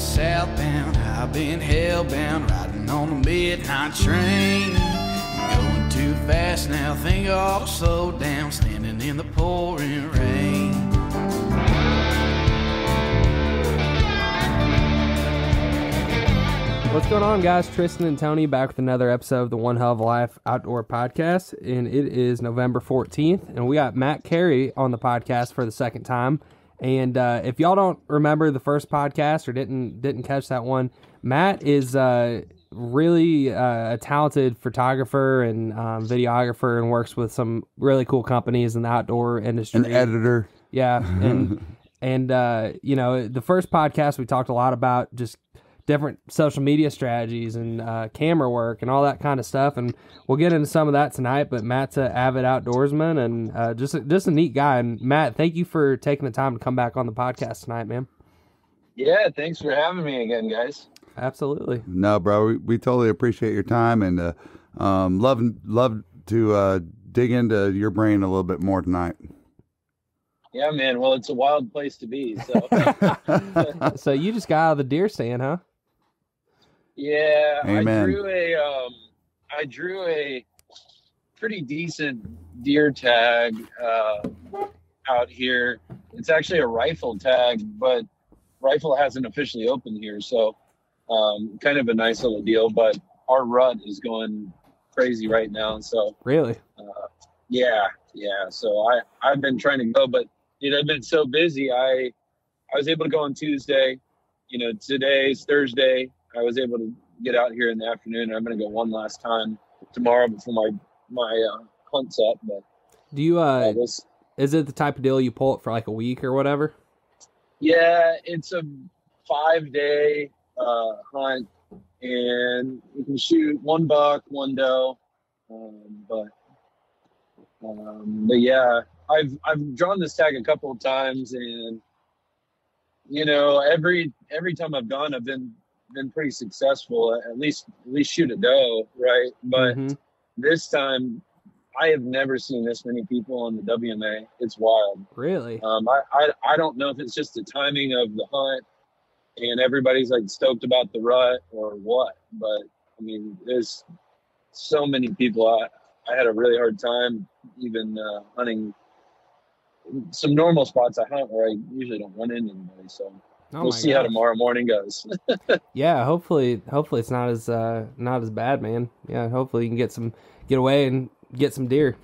southbound, I've been hellbound, riding on the midnight train. Going too fast now, think I ought to slow down, standing in the pouring rain. What's going on, guys? Tristan and Tony back with another episode of the One Hell of a Life Outdoor Podcast, and it is November 14th, and we got Matt Carey on the podcast for the second time. And if y'all don't remember the first podcast or didn't catch that one, Matt is really a talented photographer and videographer, and works with some really cool companies in the outdoor industry. An editor, yeah, and you know, the first podcast we talked a lot about just different social media strategies and camera work and all that kind of stuff, and we'll get into some of that tonight. But Matt's an avid outdoorsman and just a neat guy. And Matt, thank you for taking the time to come back on the podcast tonight, man. Yeah, thanks for having me again, guys. Absolutely. No, bro, we totally appreciate your time, and love to dig into your brain a little bit more tonight. Yeah, man. Well, it's a wild place to be. So, So you just got out of the deer stand, huh? yeah, Amen. I drew a pretty decent deer tag out here. It's actually a rifle tag, but rifle hasn't officially opened here, so kind of a nice little deal. But our rut is going crazy right now, so Really? yeah. So I've been trying to go, but I've been so busy. I was able to go on Tuesday. Today's Thursday. I was able to get out here in the afternoon. I'm going to go one last time tomorrow before my hunt's up. But Do you is it the type of deal you pull it for like a week or whatever? yeah, it's a 5-day hunt, and you can shoot one buck, one doe. But yeah, I've drawn this tag a couple of times, and every time I've gone, I've been pretty successful. At least shoot a doe, right? But this time, I have never seen this many people on the WMA. It's wild. Really? I don't know if it's just the timing of the hunt, and everybody's like stoked about the rut or what. But I mean, there's so many people. I had a really hard time even hunting some normal spots I hunt where I usually don't run into anybody. So we'll see how tomorrow morning goes. Yeah, hopefully it's not as bad, man. Yeah, hopefully you can get away and get some deer.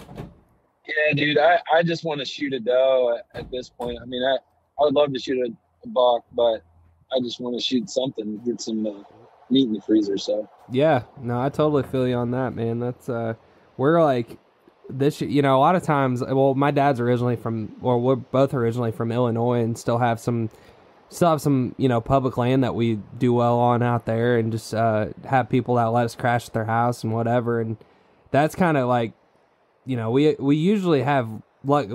Yeah, dude, I just want to shoot a doe at this point. I mean, I would love to shoot a buck, but I just want to shoot something, get some meat in the freezer. So yeah, no, I totally feel you on that, man. That's we're like this, a lot of times. Well, my dad's originally we're both originally from Illinois, and still have some public land that we do well on out there, and just have people that let us crash at their house and whatever. And that's kind of like, we usually have luck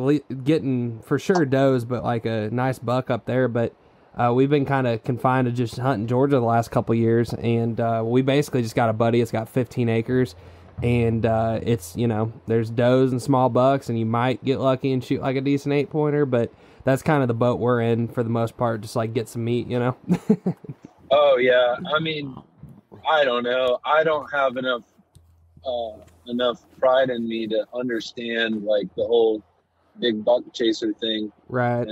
getting for sure does, but like a nice buck up there. But we've been kind of confined to just hunting Georgia the last couple of years, and we basically just got a buddy. It's got 15 acres. And it's, there's does and small bucks, and you might get lucky and shoot like a decent 8-pointer, but that's kind of the boat we're in for the most part, just like get some meat, Oh, yeah. I mean, I don't know. I don't have enough pride in me to understand like the whole big buck chaser thing. Right.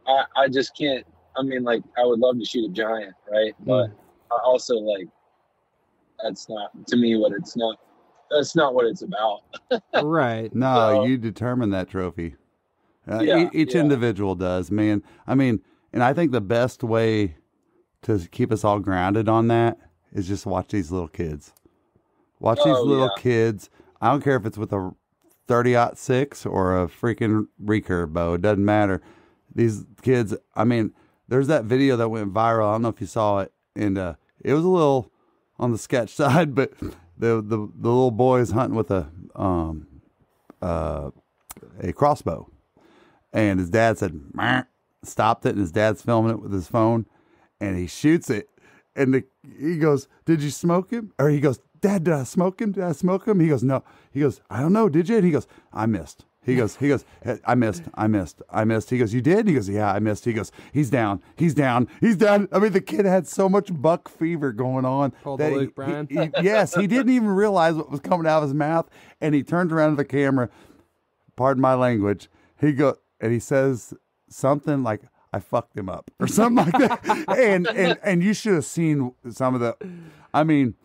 I just can't. I mean, like, I would love to shoot a giant, right? But I also like, that's not to me what it's not. That's not what it's about. Right. No, you determine that trophy. Each individual does, man. I mean, and I think the best way to keep us all grounded on that is just watch these little kids. Watch these little kids. I don't care if it's with a 30-06 or a freaking recurve bow. It doesn't matter. These kids, I mean, there's that video that went viral. I don't know if you saw it. And it was a little on the sketch side, but the little boy's hunting with a crossbow, and his dad said, stopped it, and his dad's filming it with his phone, and he shoots it, and he goes, "Did you smoke him?" Or he goes, "Dad, did I smoke him? Did I smoke him?" He goes, "No." He goes, "I don't know. Did you?" And he goes, "I missed." He goes, I missed. He goes, you did? He goes, yeah, I missed. He goes, he's down. I mean, the kid had so much buck fever going on. Pulled the Luke Bryan. Yes, he didn't even realize what was coming out of his mouth. And he turned around to the camera, pardon my language. He says something like, I fucked him up or something like that. And you should have seen some of the, I mean,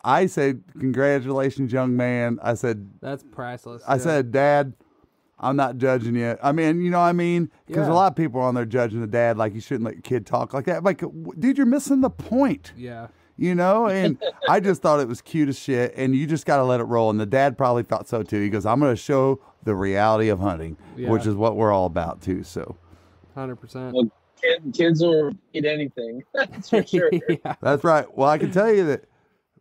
I said, congratulations, young man. I said, that's priceless. I said, Dad, I'm not judging you. I mean, you know what I mean? Because a lot of people are on there judging the dad like you shouldn't let your kid talk like that. Like, dude, you're missing the point. Yeah. You know? And I just thought it was cute as shit. And you just got to let it roll. And the dad probably thought so too. He goes, I'm going to show the reality of hunting, which is what we're all about too. So 100%. Well, kids will eat anything. That's for sure. Yeah. That's right. Well, I can tell you that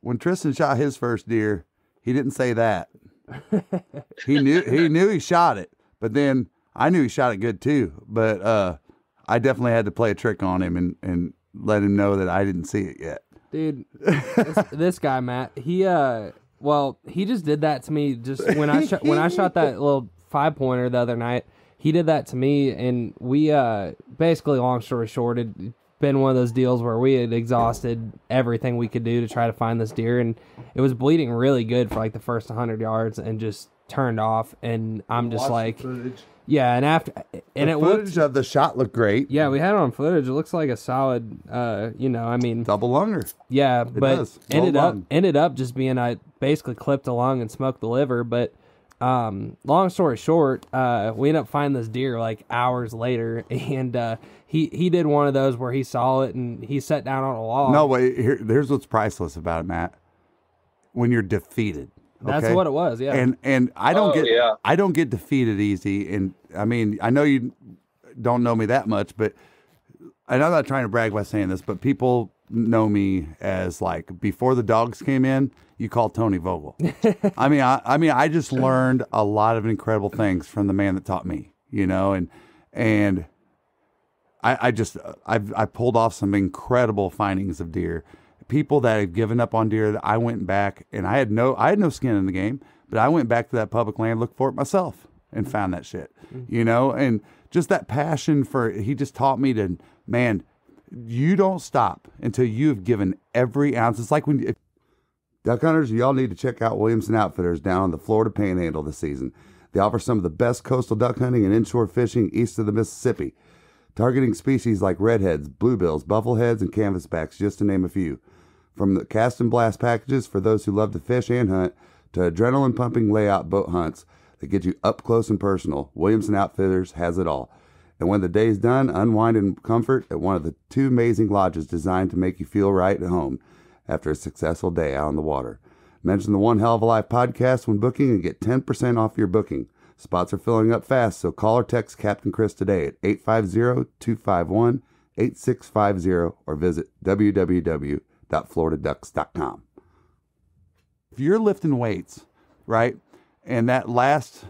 when Tristan shot his first deer, he didn't say that. He knew he shot it, but then I knew he shot it good too. But I definitely had to play a trick on him and let him know that I didn't see it yet. Dude, this guy Matt, he just did that to me just when I shot that little 5-pointer the other night. He did that to me, and we basically, long story short, it'd been one of those deals where we had exhausted everything we could do to try to find this deer, and it was bleeding really good for like the first 100 yards and just turned off. And I'm just like, yeah. And after, and the footage of the shot looked great. Yeah, we had it on footage. It looks like a solid, I mean, double lunger. Yeah, but does. ended up just being I basically clipped the lung and smoked the liver. But long story short, we ended up finding this deer like hours later, and he did one of those where he saw it and he sat down on a log. No, wait. Here's what's priceless about it, Matt. When you're defeated. That's what it was, yeah. And I don't get defeated easy. And I mean, I know you don't know me that much, but I'm not trying to brag by saying this, but people know me as like before the dogs came in, you call Tony Vogel. I mean, I just learned a lot of incredible things from the man that taught me, you know, and I pulled off some incredible findings of deer. People that have given up on deer, that I went back and I had no skin in the game, but I went back to that public land, looked for it myself, and found that shit, you know, and just that passion for, he just taught me to, man, you don't stop until you've given every ounce. It's like when duck hunters, y'all need to check out Williamson Outfitters down in the Florida Panhandle this season. They offer some of the best coastal duck hunting and inshore fishing east of the Mississippi, targeting species like redheads, bluebills, buffleheads, and canvasbacks, just to name a few. From the cast and blast packages for those who love to fish and hunt, to adrenaline-pumping layout boat hunts that get you up close and personal, Williamson Outfitters has it all. And when the day's done, unwind in comfort at one of the 2 amazing lodges designed to make you feel right at home after a successful day out on the water. Mention the One Hell of a Life podcast when booking and get 10% off your booking. Spots are filling up fast, so call or text Captain Chris today at 850-251-8650 or visit www.floridaducks.com. If you're lifting weights, right, and that last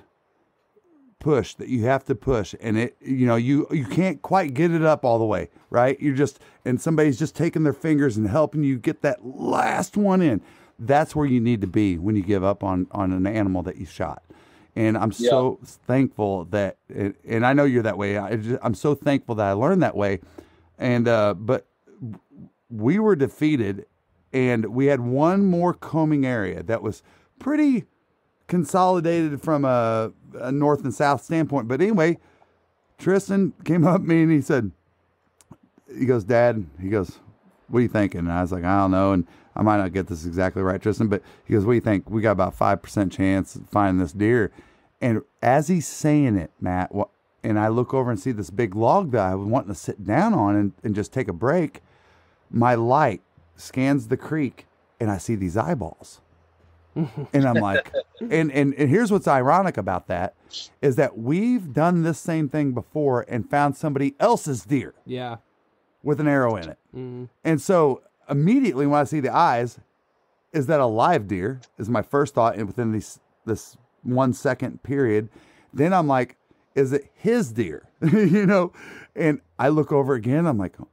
push that you have to push, and it, you know, you can't quite get it up all the way, right? You're just, and somebody's just taking their fingers and helping you get that last one in. That's where you need to be when you give up on an animal that you shot. And I'm so thankful that, and I know you're that way. I'm so thankful that I learned that way. And, but we were defeated, and we had one more combing area that was pretty consolidated from a north and south standpoint. But anyway, Tristan came up to me and he goes, Dad, he goes, what are you thinking? And I was like, I don't know. And I might not get this exactly right, Tristan, but he goes, what do you think? We got about 5% chance of finding this deer. And as he's saying it, Matt, and I look over and see this big log that I was wanting to sit down on and just take a break, my light scans the creek and I see these eyeballs. And I'm like, and here's what's ironic about that is that we've done this same thing before and found somebody else's deer. Yeah. With an arrow in it. Mm-hmm. And so immediately when I see the eyes, is that a live deer is my first thought. And within this 1 second period, then I'm like, is it his deer? You know? And I look over again. I'm like, oh,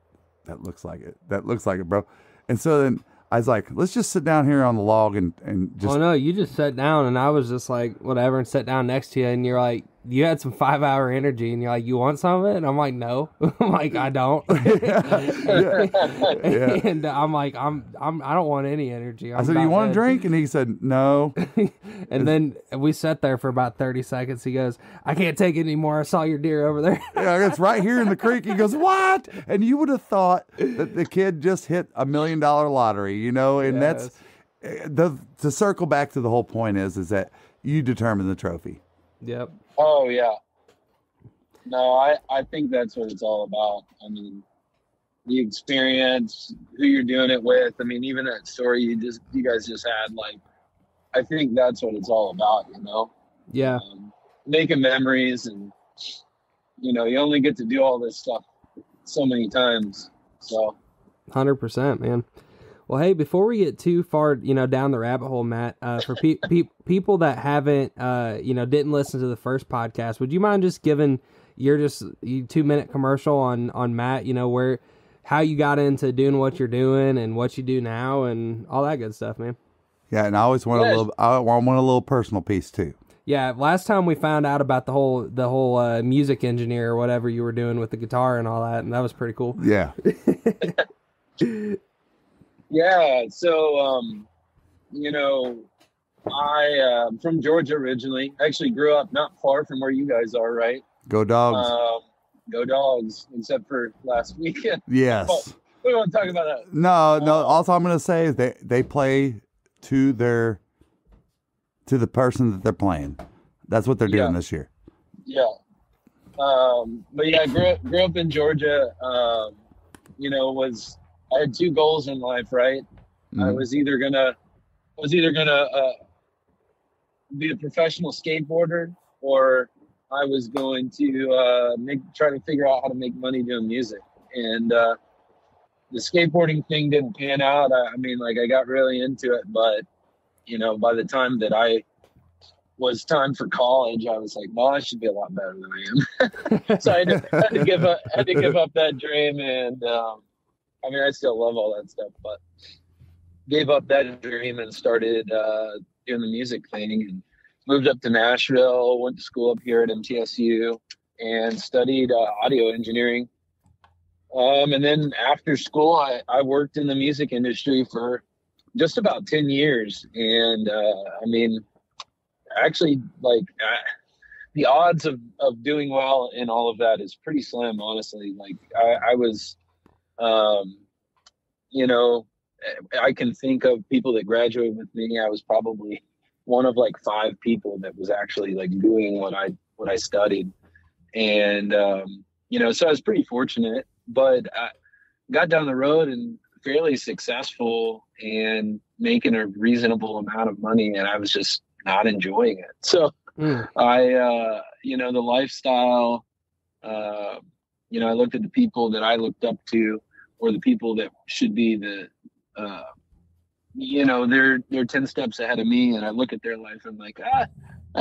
that looks like it. That looks like it, bro. And so then I was like, let's just sit down here on the log and just. Oh no, you just sat down and I was just like, whatever, and sat down next to you, and you're like, you had some 5-hour energy, and you're like, you want some of it? And I'm like, no. I'm like, I don't. Yeah. And I'm like, I don't want any energy. I said, you want a drink? And he said, no. And then we sat there for about 30 seconds. He goes, I can't take it anymore. I saw your deer over there. Yeah, it's right here in the creek. He goes, what? And you would have thought that the kid just hit $1 million lottery, you know, and Yes. that's to circle back to the whole point is that you determine the trophy. Yep. Oh yeah. No, I think that's what it's all about. I mean, the experience, who you're doing it with. I mean, even that story you guys just had, like, I think that's what it's all about, you know? Yeah. Making memories, and, you know, you only get to do all this stuff so many times. So 100%, man. Well, hey, before we get too far, you know, down the rabbit hole, Matt, for people that haven't, you know, didn't listen to the first podcast, would you mind just giving your 2-minute commercial on Matt, you know, how you got into doing what you're doing and what you do now and all that good stuff, man? Yeah, and I always want I want a little personal piece too. Yeah, last time we found out about the whole music engineer or whatever you were doing with the guitar and all that, and that was pretty cool. Yeah. Yeah, so, you know, I'm from Georgia originally. I actually grew up not far from where you guys are, right? Go Dogs. Go Dogs, except for last weekend. Yes. We won't talk about that. No. All I'm going to say is they play to the person that they're playing. That's what they're doing this year. Yeah. But yeah, grew up in Georgia. You know, I had 2 goals in life, right? Mm-hmm. I was either gonna be a professional skateboarder, or I was going to try to figure out how to make money doing music. And the skateboarding thing didn't pan out. I mean, like, I got really into it, but, you know, by the time that I was time for college, I was like, well, I should be a lot better than I am. So I had to give up that dream. And I mean, I still love all that stuff, but gave up that dream and started doing the music thing, and moved up to Nashville, went to school up here at MTSU, and studied audio engineering. And then after school, I worked in the music industry for just about 10 years. And I mean, actually, like, the odds of doing well in all of that is pretty slim, honestly. Like, I was, you know, I can think of people that graduated with me. I was probably one of like 5 people that was actually like doing what I studied. And, you know, so I was pretty fortunate, but I got down the road and fairly successful and making a reasonable amount of money, and I was just not enjoying it. So I, you know, the lifestyle, you know, I looked at the people that I looked up to, or the people that should be the, you know, they're 10 steps ahead of me, and I look at their life and I'm like, I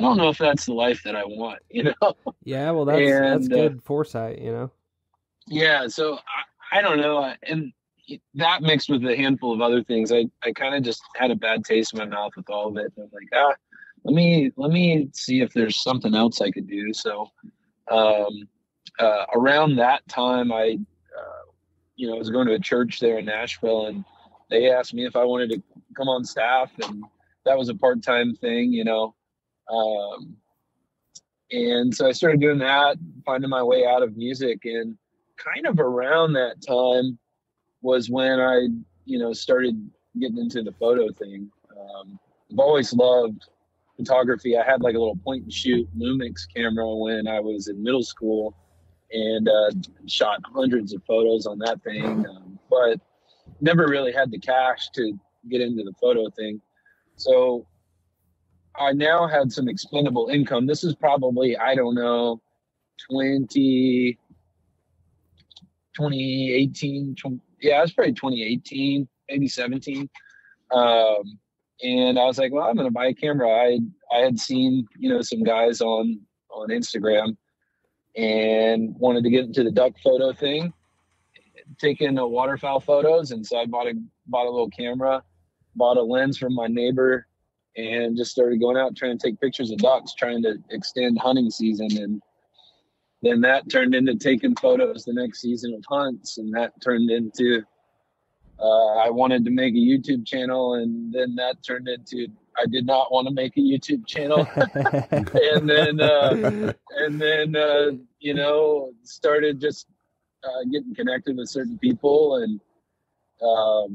don't know if that's the life that I want, you know? Yeah, well, that's good foresight, you know? Yeah, so I don't know. And that mixed with a handful of other things, I kind of just had a bad taste in my mouth with all of it. And I'm like, let me see if there's something else I could do. So around that time, I was going to a church there in Nashville, and they asked me if I wanted to come on staff, and that was a part-time thing, you know. And so I started doing that, finding my way out of music. And kind of around that time was when I, you know, started getting into the photo thing. I've always loved photography. I had like a little point and shoot Lumix camera when I was in middle school, and shot hundreds of photos on that thing, but never really had the cash to get into the photo thing. So I now had some expendable income. This is probably, I don't know, 2018, yeah, it's probably 2018, maybe 17. And I was like, well, I'm going to buy a camera. I had seen, you know, some guys on Instagram and wanted to get into the duck photo thing, taking waterfowl photos. And so I bought a bought a little camera, bought a lens from my neighbor, and just started going out trying to take pictures of ducks, trying to extend hunting season. And then that turned into taking photos the next season of hunts, and that turned into I wanted to make a YouTube channel, and then that turned into I did not want to make a YouTube channel. and then you know, started just getting connected with certain people, and a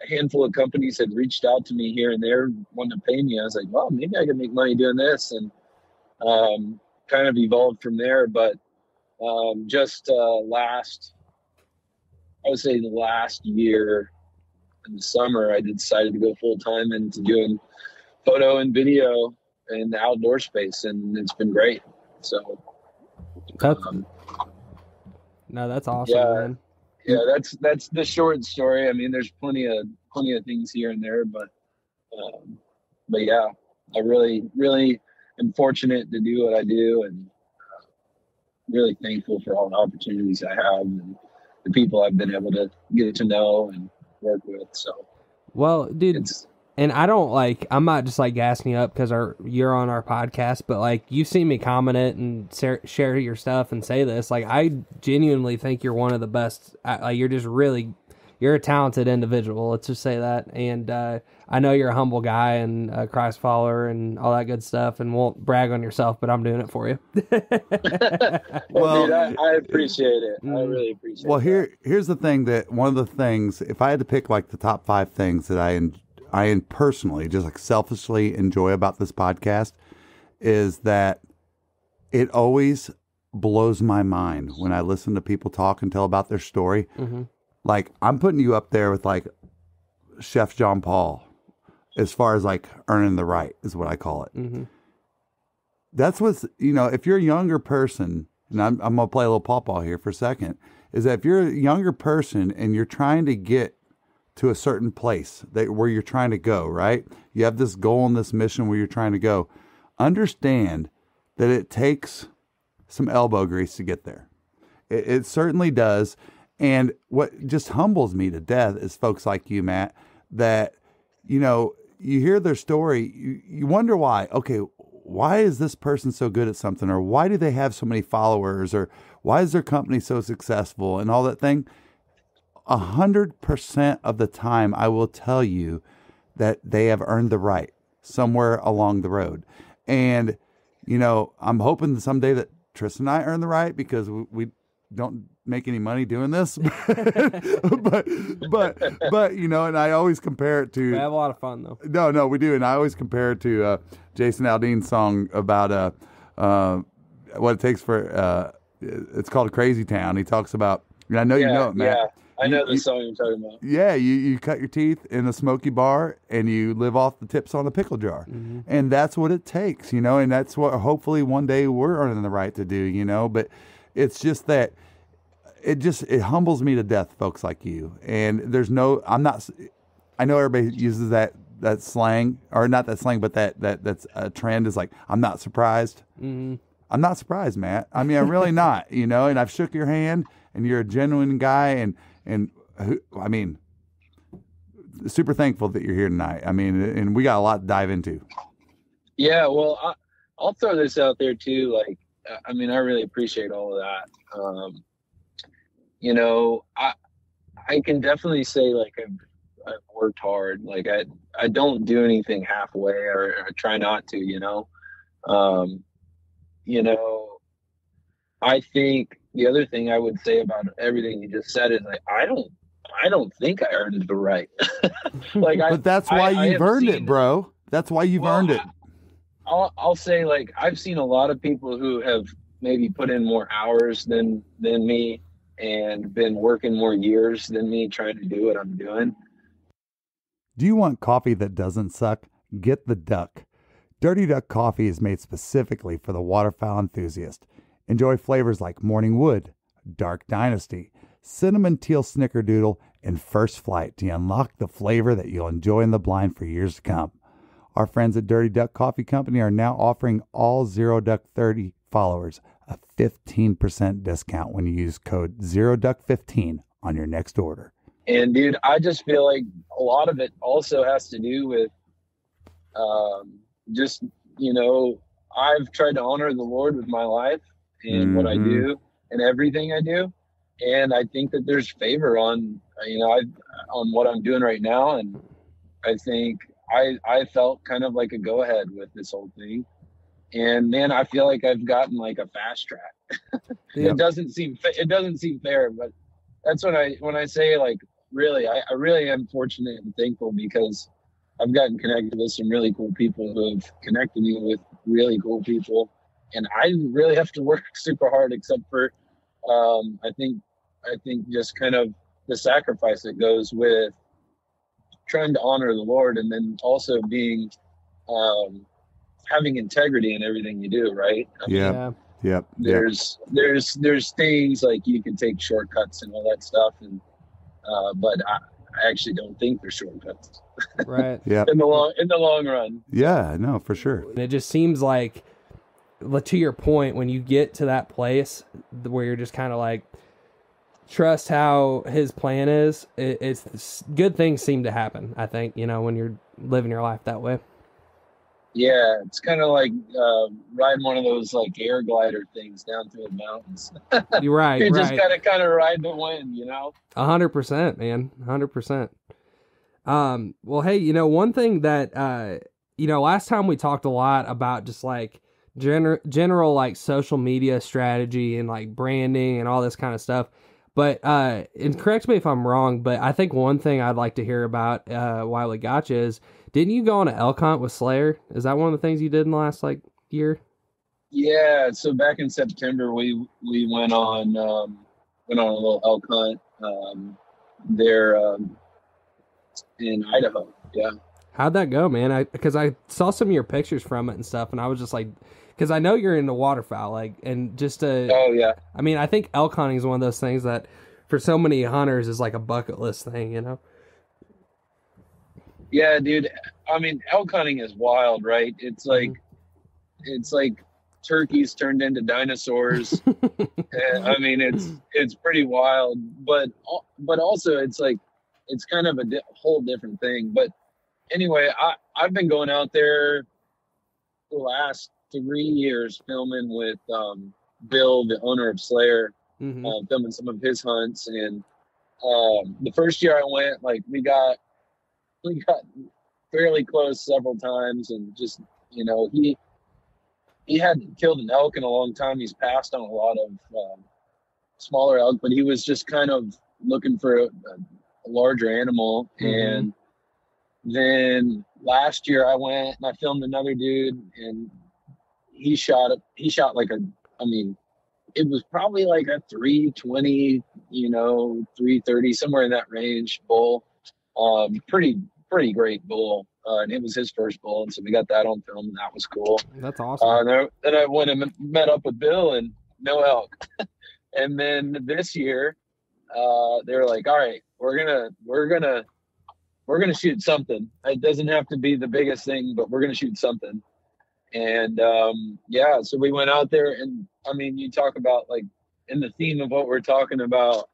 handful of companies had reached out to me here and there, wanting to pay me. I was like, well, maybe I can make money doing this, and kind of evolved from there. But just I would say the last year in the summer, I decided to go full time into doing photo and video in the outdoor space, and it's been great. So, that's awesome, man. Yeah, that's the short story. I mean, there's plenty of things here and there, but yeah, I really am fortunate to do what I do, and really thankful for all the opportunities I have and the people I've been able to get to know and work with. So, well, dude, and I'm not just like gassing you up because you're on our podcast, but like you've seen me comment it and share your stuff and say this. Like, I genuinely think you're one of the best. You're a talented individual. Let's just say that. And I know you're a humble guy and a Christ follower and all that good stuff. And won't brag on yourself, but I'm doing it for you. Well, dude, I appreciate it. I really appreciate it. Well, here's the thing that one of the things, if I had to pick like the top 5 things that I personally, just like selfishly enjoy about this podcast, is that it always blows my mind when I listen to people talk and tell about their story. Mm-hmm. Like, I'm putting you up there with like Chef John Paul as far as like earning the right is what I call it. Mm-hmm. That's what's, you know, if you're a younger person, and I'm going to play a little pawpaw here for a second, is that if you're a younger person and you're trying to get to a certain place where you're trying to go, right? You have this goal and this mission where you're trying to go. Understand that it takes some elbow grease to get there. It certainly does. And what just humbles me to death is folks like you, Matt, that, you know, you hear their story, you wonder why. Okay, why is this person so good at something? Or why do they have so many followers? Or why is their company so successful and all that thing? 100% of the time, I will tell you that they have earned the right somewhere along the road. And, you know, I'm hoping someday that Tristan and I earn the right, because we don't make any money doing this. but you know, and I always compare it to, we have a lot of fun though. No, we do. And I always compare it to Jason Aldean's song about what it takes for it's called Crazy Town. He talks about, and I know you know it, Matt. Yeah. I know the song you're talking about. Yeah, you cut your teeth in a smoky bar and you live off the tips on a pickle jar. Mm-hmm. And that's what it takes, you know, and that's what hopefully one day we're earning the right to do, you know. But it's just that it humbles me to death, folks like you. And there's no, I know everybody uses that slang, or not that slang, but that's a trend, is like, I'm not surprised. Mm-hmm. I'm not surprised, Matt. I mean, I'm really not, you know, and I've shook your hand and you're a genuine guy, and I mean, super thankful that you're here tonight. I mean, and we got a lot to dive into. Yeah, well, I'll throw this out there too. Like, I mean, I really appreciate all of that. You know, I can definitely say like I've worked hard. Like I don't do anything halfway, or I try not to. You know, I think the other thing I would say about everything you just said is like I don't think I earned the right. But that's why you've earned it, bro. That's why you've earned it. I'll say, like, I've seen a lot of people who have maybe put in more hours than me and been working more years than me trying to do what I'm doing. Do you want coffee that doesn't suck? Get the Duck. Dirty Duck coffee is made specifically for the waterfowl enthusiast. Enjoy flavors like Morning Wood, Dark Dynasty, Cinnamon Teal Snickerdoodle, and First Flight to unlock the flavor that you'll enjoy in the blind for years to come. Our friends at Dirty Duck Coffee Company are now offering all Zero Duck 30 followers a 15% discount when you use code ZeroDuck15 on your next order. And dude, I just feel like a lot of it also has to do with just, you know, I've tried to honor the Lord with my life and what I do and everything I do. And I think that there's favor on, you know, on what I'm doing right now. And I think I felt kind of like a go ahead with this whole thing. And man, I feel like I've gotten like a fast track. It doesn't seem fair, but that's when I say, like, really, I really am fortunate and thankful, because I've gotten connected with some really cool people who have connected me with really cool people. And I really have to work super hard, except for, I think just kind of the sacrifice that goes with trying to honor the Lord, and then also being, having integrity in everything you do. Right. There's things like you can take shortcuts and all that stuff. And, but I actually don't think they're shortcuts. Right. Yeah. In the long run. Yeah, no, for sure. And it just seems like, to your point, when you get to that place where you're just kind of like, trust how his plan is, it's good things seem to happen, I think, you know, when you're living your life that way. Yeah, it's kind of like riding one of those like air glider things down through the mountains. You're right. You just gotta kind of ride the wind, you know. 100%, man. 100%. Well, hey, you know, one thing that you know, last time we talked a lot about just like general like social media strategy and like branding and all this kind of stuff. But and correct me if I'm wrong, but I think one thing I'd like to hear about while we got you is, didn't you go on an elk hunt with Slayer? Is that one of the things you did in the last like year? Yeah, so back in September we went on a little elk hunt there in Idaho. Yeah. How'd that go, man? Because I saw some of your pictures from it and stuff, and I was just like, because I know you're into waterfowl, like, and just oh yeah. I mean, I think elk hunting is one of those things that for so many hunters is like a bucket list thing, you know? Yeah, dude. I mean, elk hunting is wild, right? It's like turkeys turned into dinosaurs. And, I mean, it's pretty wild, but also it's like, it's kind of a whole different thing. But anyway, I've been going out there the last 3 years filming with Bill, the owner of Slayer, filming some of his hunts. And the first year I went, like, we got fairly close several times, and just, you know, he hadn't killed an elk in a long time. He's passed on a lot of smaller elk, but he was just kind of looking for a larger animal. And then last year I went and I filmed another dude, and he shot like it was probably like a 320, you know, 330, somewhere in that range bull. Pretty great bull. And it was his first bull, and so we got that on film, and that was cool. That's awesome. Then I went and met up with Bill, and no elk. And then this year, they were like, "All right, we're gonna shoot something. It doesn't have to be the biggest thing, but we're gonna shoot something." And yeah, so we went out there, and I mean, you talk about like in the theme of what we're talking about,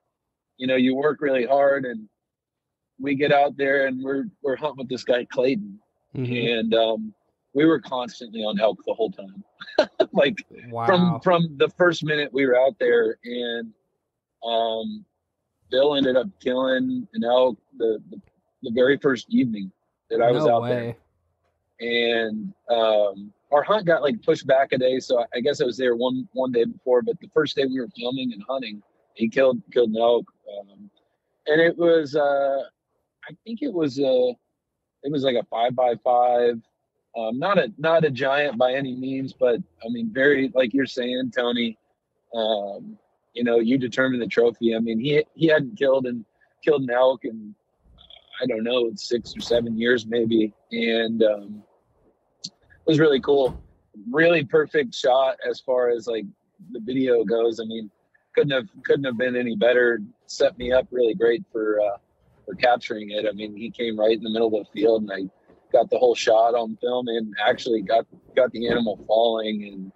you know, you work really hard, and we get out there and we're hunting with this guy Clayton, and we were constantly on elk the whole time. Like, wow. from the first minute we were out there, and Bill ended up killing an elk the very first evening that I was out there. And our hunt got like pushed back a day, so I guess I was there one day before, but the first day we were filming and hunting, he killed an elk, and it was I think it was like a 5x5, not a giant by any means, but I mean, very, like you're saying, Tony, you know, you determine the trophy. I mean, he hadn't killed an elk in, I don't know, 6 or 7 years maybe, and it was really cool. Really perfect shot as far as like the video goes. I mean, couldn't have been any better. Set me up really great for capturing it. I mean, he came right in the middle of the field, and I got the whole shot on film, and actually got the animal falling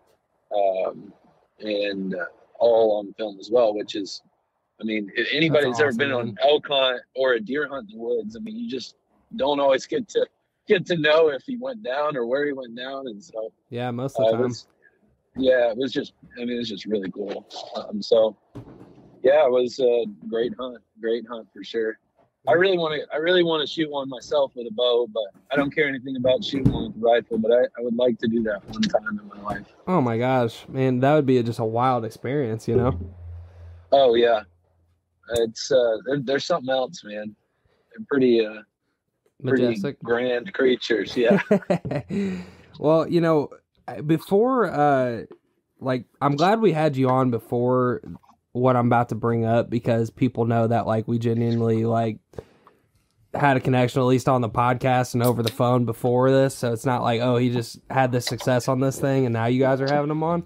and all on film as well, which is I mean, if anybody that's ever been on an elk hunt or a deer hunt in the woods, I mean, you just don't always get to know if he went down or where he went down. And so, yeah, most of the time. It was just really cool. So yeah, it was a great hunt for sure. I really want to shoot one myself with a bow, but I don't care anything about shooting one with a rifle, but I would like to do that one time in my life. Oh my gosh, man, that would be just a wild experience, you know? Oh yeah. It's there's something else, man. They're pretty majestic, grand creatures, yeah. Well, you know, before like, I'm glad we had you on before what I'm about to bring up, because people know that like we genuinely like had a connection, at least on the podcast and over the phone before this. So it's not like, oh, he just had this success on this thing and now you guys are having him on.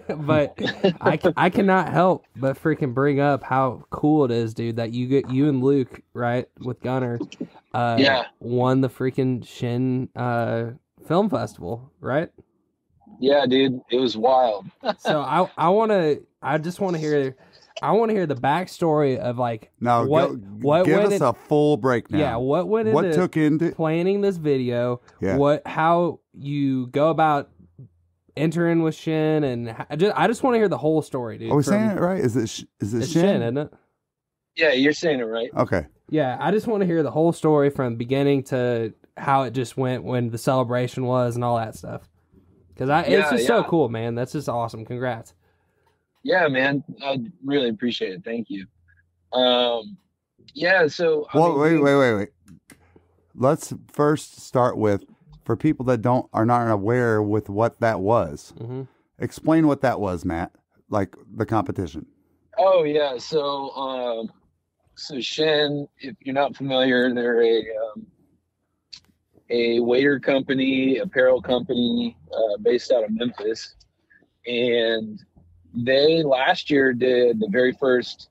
But I cannot help but freaking bring up how cool it is, dude, that you and Luke, right, with Gunner, won the freaking Chene Film Festival, right? Yeah, dude, it was wild. So I just want to hear the backstory of like give us a full breakdown. Yeah, what took into planning this video? Yeah. How you go about entering with Chene, and I just want to hear the whole story, dude. Are we saying it right? Is it Chene, isn't it? Yeah, you're saying it right. Okay. Yeah, I just want to hear the whole story from beginning to how it just went when the celebration was and all that stuff. Because it's just so cool, man. That's just awesome. Congrats. Yeah, man. I really appreciate it. Thank you. So... Wait. Let's first start with, for people that are not aware with what that was, explain what that was, Matt, like the competition. Oh, yeah. So Chene, if you're not familiar, they're a wader company, apparel company based out of Memphis. And they last year did the very first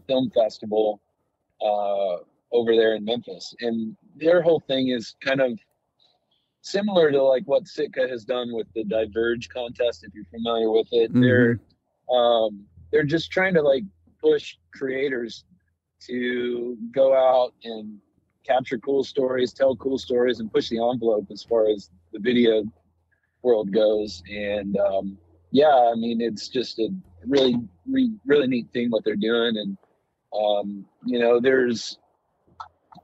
film festival over there in Memphis. And their whole thing is kind of similar to like what Sitka has done with the Diverge contest, if you're familiar with it. Mm-hmm. They're just trying to like push creators to go out and capture cool stories, tell cool stories, and push the envelope as far as the video world goes. And I mean, it's just a really neat thing what they're doing. And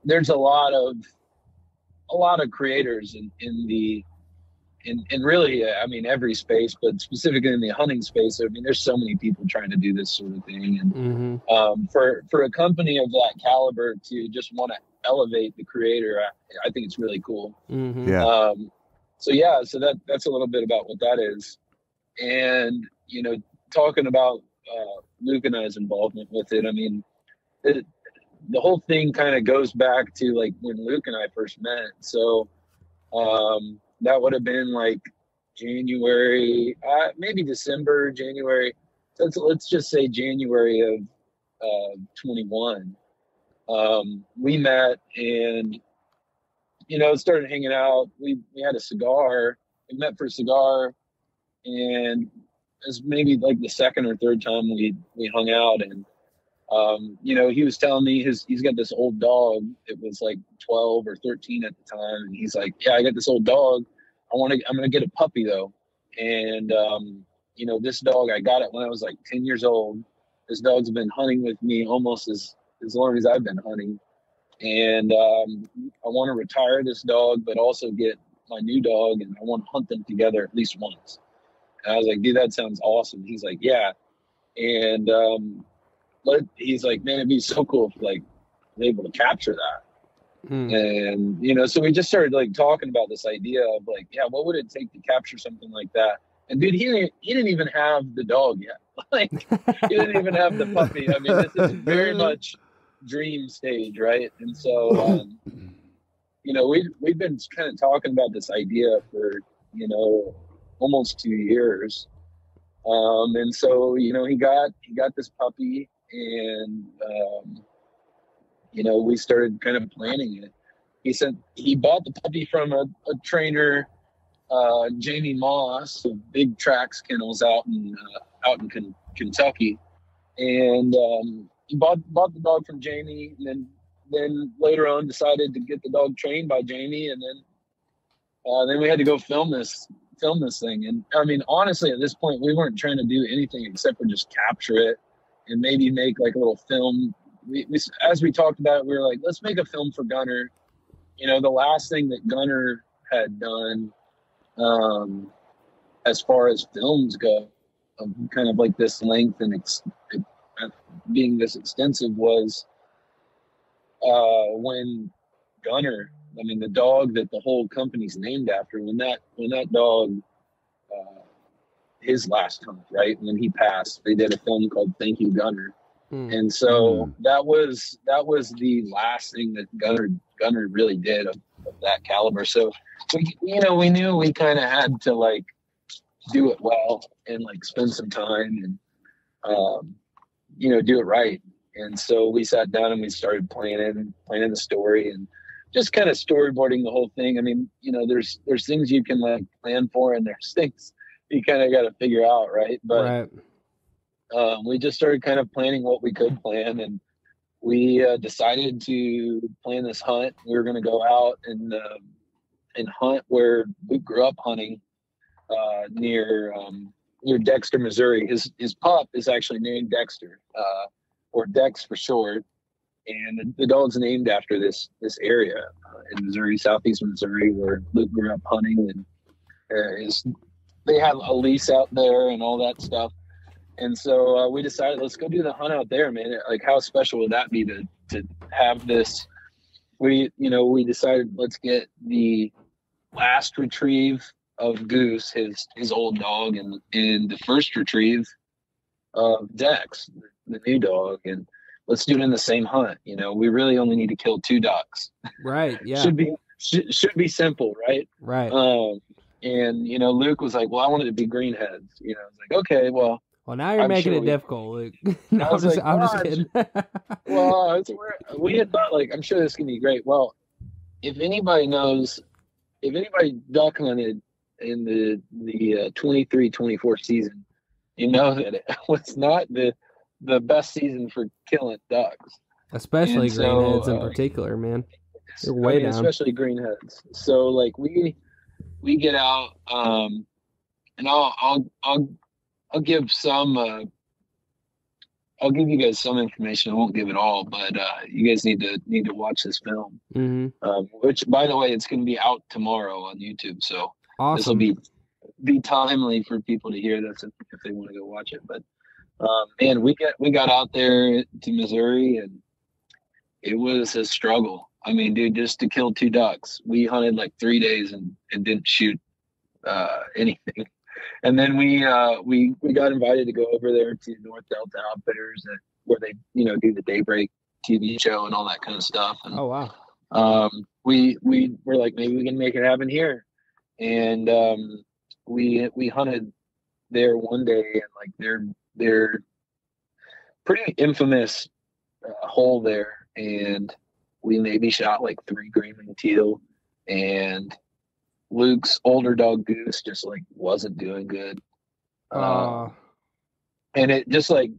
there's a lot of creators in really, I mean, every space, but specifically in the hunting space. I mean, there's so many people trying to do this sort of thing. And for a company of that caliber to just want to elevate the creator, I think it's really cool. Mm-hmm. Yeah. So that's a little bit about what that is. And, talking about Luke and I's involvement with it, I mean, the whole thing kind of goes back to like when Luke and I first met. So that would have been like January, maybe December, January. Let's just say January of 21. We met and, started hanging out. We had a cigar. We met for a cigar, and it was maybe like the second or third time we hung out. And he was telling me he's got this old dog. It was like 12 or 13 at the time, and he's like, "Yeah, I got this old dog. I'm gonna get a puppy though." And this dog, I got it when I was like 10 years old. This dog's been hunting with me almost as long as I've been hunting. And I want to retire this dog, but also get my new dog, and I want to hunt them together at least once. And I was like, "Dude, that sounds awesome." He's like, "Yeah." And he's like, "Man, it'd be so cool if like I was able to capture that." And so we just started like talking about this idea of like, yeah, what would it take to capture something like that? And dude, he didn't even have the dog yet. Like he didn't even have the puppy. I mean, this is very much dream stage, right? And so we've been kind of talking about this idea for almost 2 years. And so he got this puppy, and we started kind of planning it. He said he bought the puppy from a trainer, Jamie Moss of Big Tracks Kennels out in Kentucky. And bought the dog from Jamie, and then later on decided to get the dog trained by Jamie, and then we had to go film this thing. And I mean, honestly, at this point, we weren't trying to do anything except for just capture it and maybe make like a little film. We as we talked about it, we were like, let's make a film for Gunner. You know, the last thing that Gunner had done, as far as films go, kind of like this length and being this extensive, was when Gunner, I mean, the dog that the whole company's named after, when that dog, his last hunt, right, when he passed, they did a film called Thank You, Gunner. And so that was the last thing that Gunner really did of that caliber. So we knew we kind of had to like do it well and like spend some time and do it right. And so we sat down and we started planning the story and just kind of storyboarding the whole thing. I mean, there's things you can like plan for, and there's things you kind of got to figure out, right? But we just started kind of planning what we could plan, and we decided to plan this hunt. We were going to go out and hunt where we grew up hunting, near Dexter, Missouri. His pup is actually named Dexter, or Dex for short, and the dog's named after this area in Missouri, southeast Missouri, where Luke grew up hunting, and they had a lease out there and all that stuff. And so we decided, let's go do the hunt out there, man. Like, how special would that be to have this? We decided, let's get the last retrieve of Goose, his old dog, and the first retrieve of Dex, the new dog, and let's do it in the same hunt. We really only need to kill 2 ducks. Right. Yeah. should be simple, right? Right. And Luke was like, well, I wanted it to be greenheads. I was like, okay, well. Well, now you're making it difficult, Luke. No, I'm just kidding. Well, we had thought, like, I'm sure this can be great. Well, if anybody duck hunted in the 23-24 season, that it was not the best season for killing ducks. Especially greenheads in particular, man. They're way down. Especially greenheads. So, like, we get out, and I'll give I'll give you guys some information. I won't give it all, but you guys need to watch this film. Mm-hmm. Which, by the way, it's going to be out tomorrow on YouTube. So awesome. This will be timely for people to hear this if they want to go watch it. But man, we got out there to Missouri, and it was a struggle. I mean, dude, just to kill 2 ducks, we hunted like 3 days and didn't shoot anything. And then we got invited to go over there to North Delta Outfitters, where they do the Daybreak TV show and all that kind of stuff. And, oh wow! We were like, maybe we can make it happen here, and we hunted there one day, and like their pretty infamous hole there, and we maybe shot like 3 green-winged teal, and Luke's older dog Goose just like wasn't doing good. And it just like,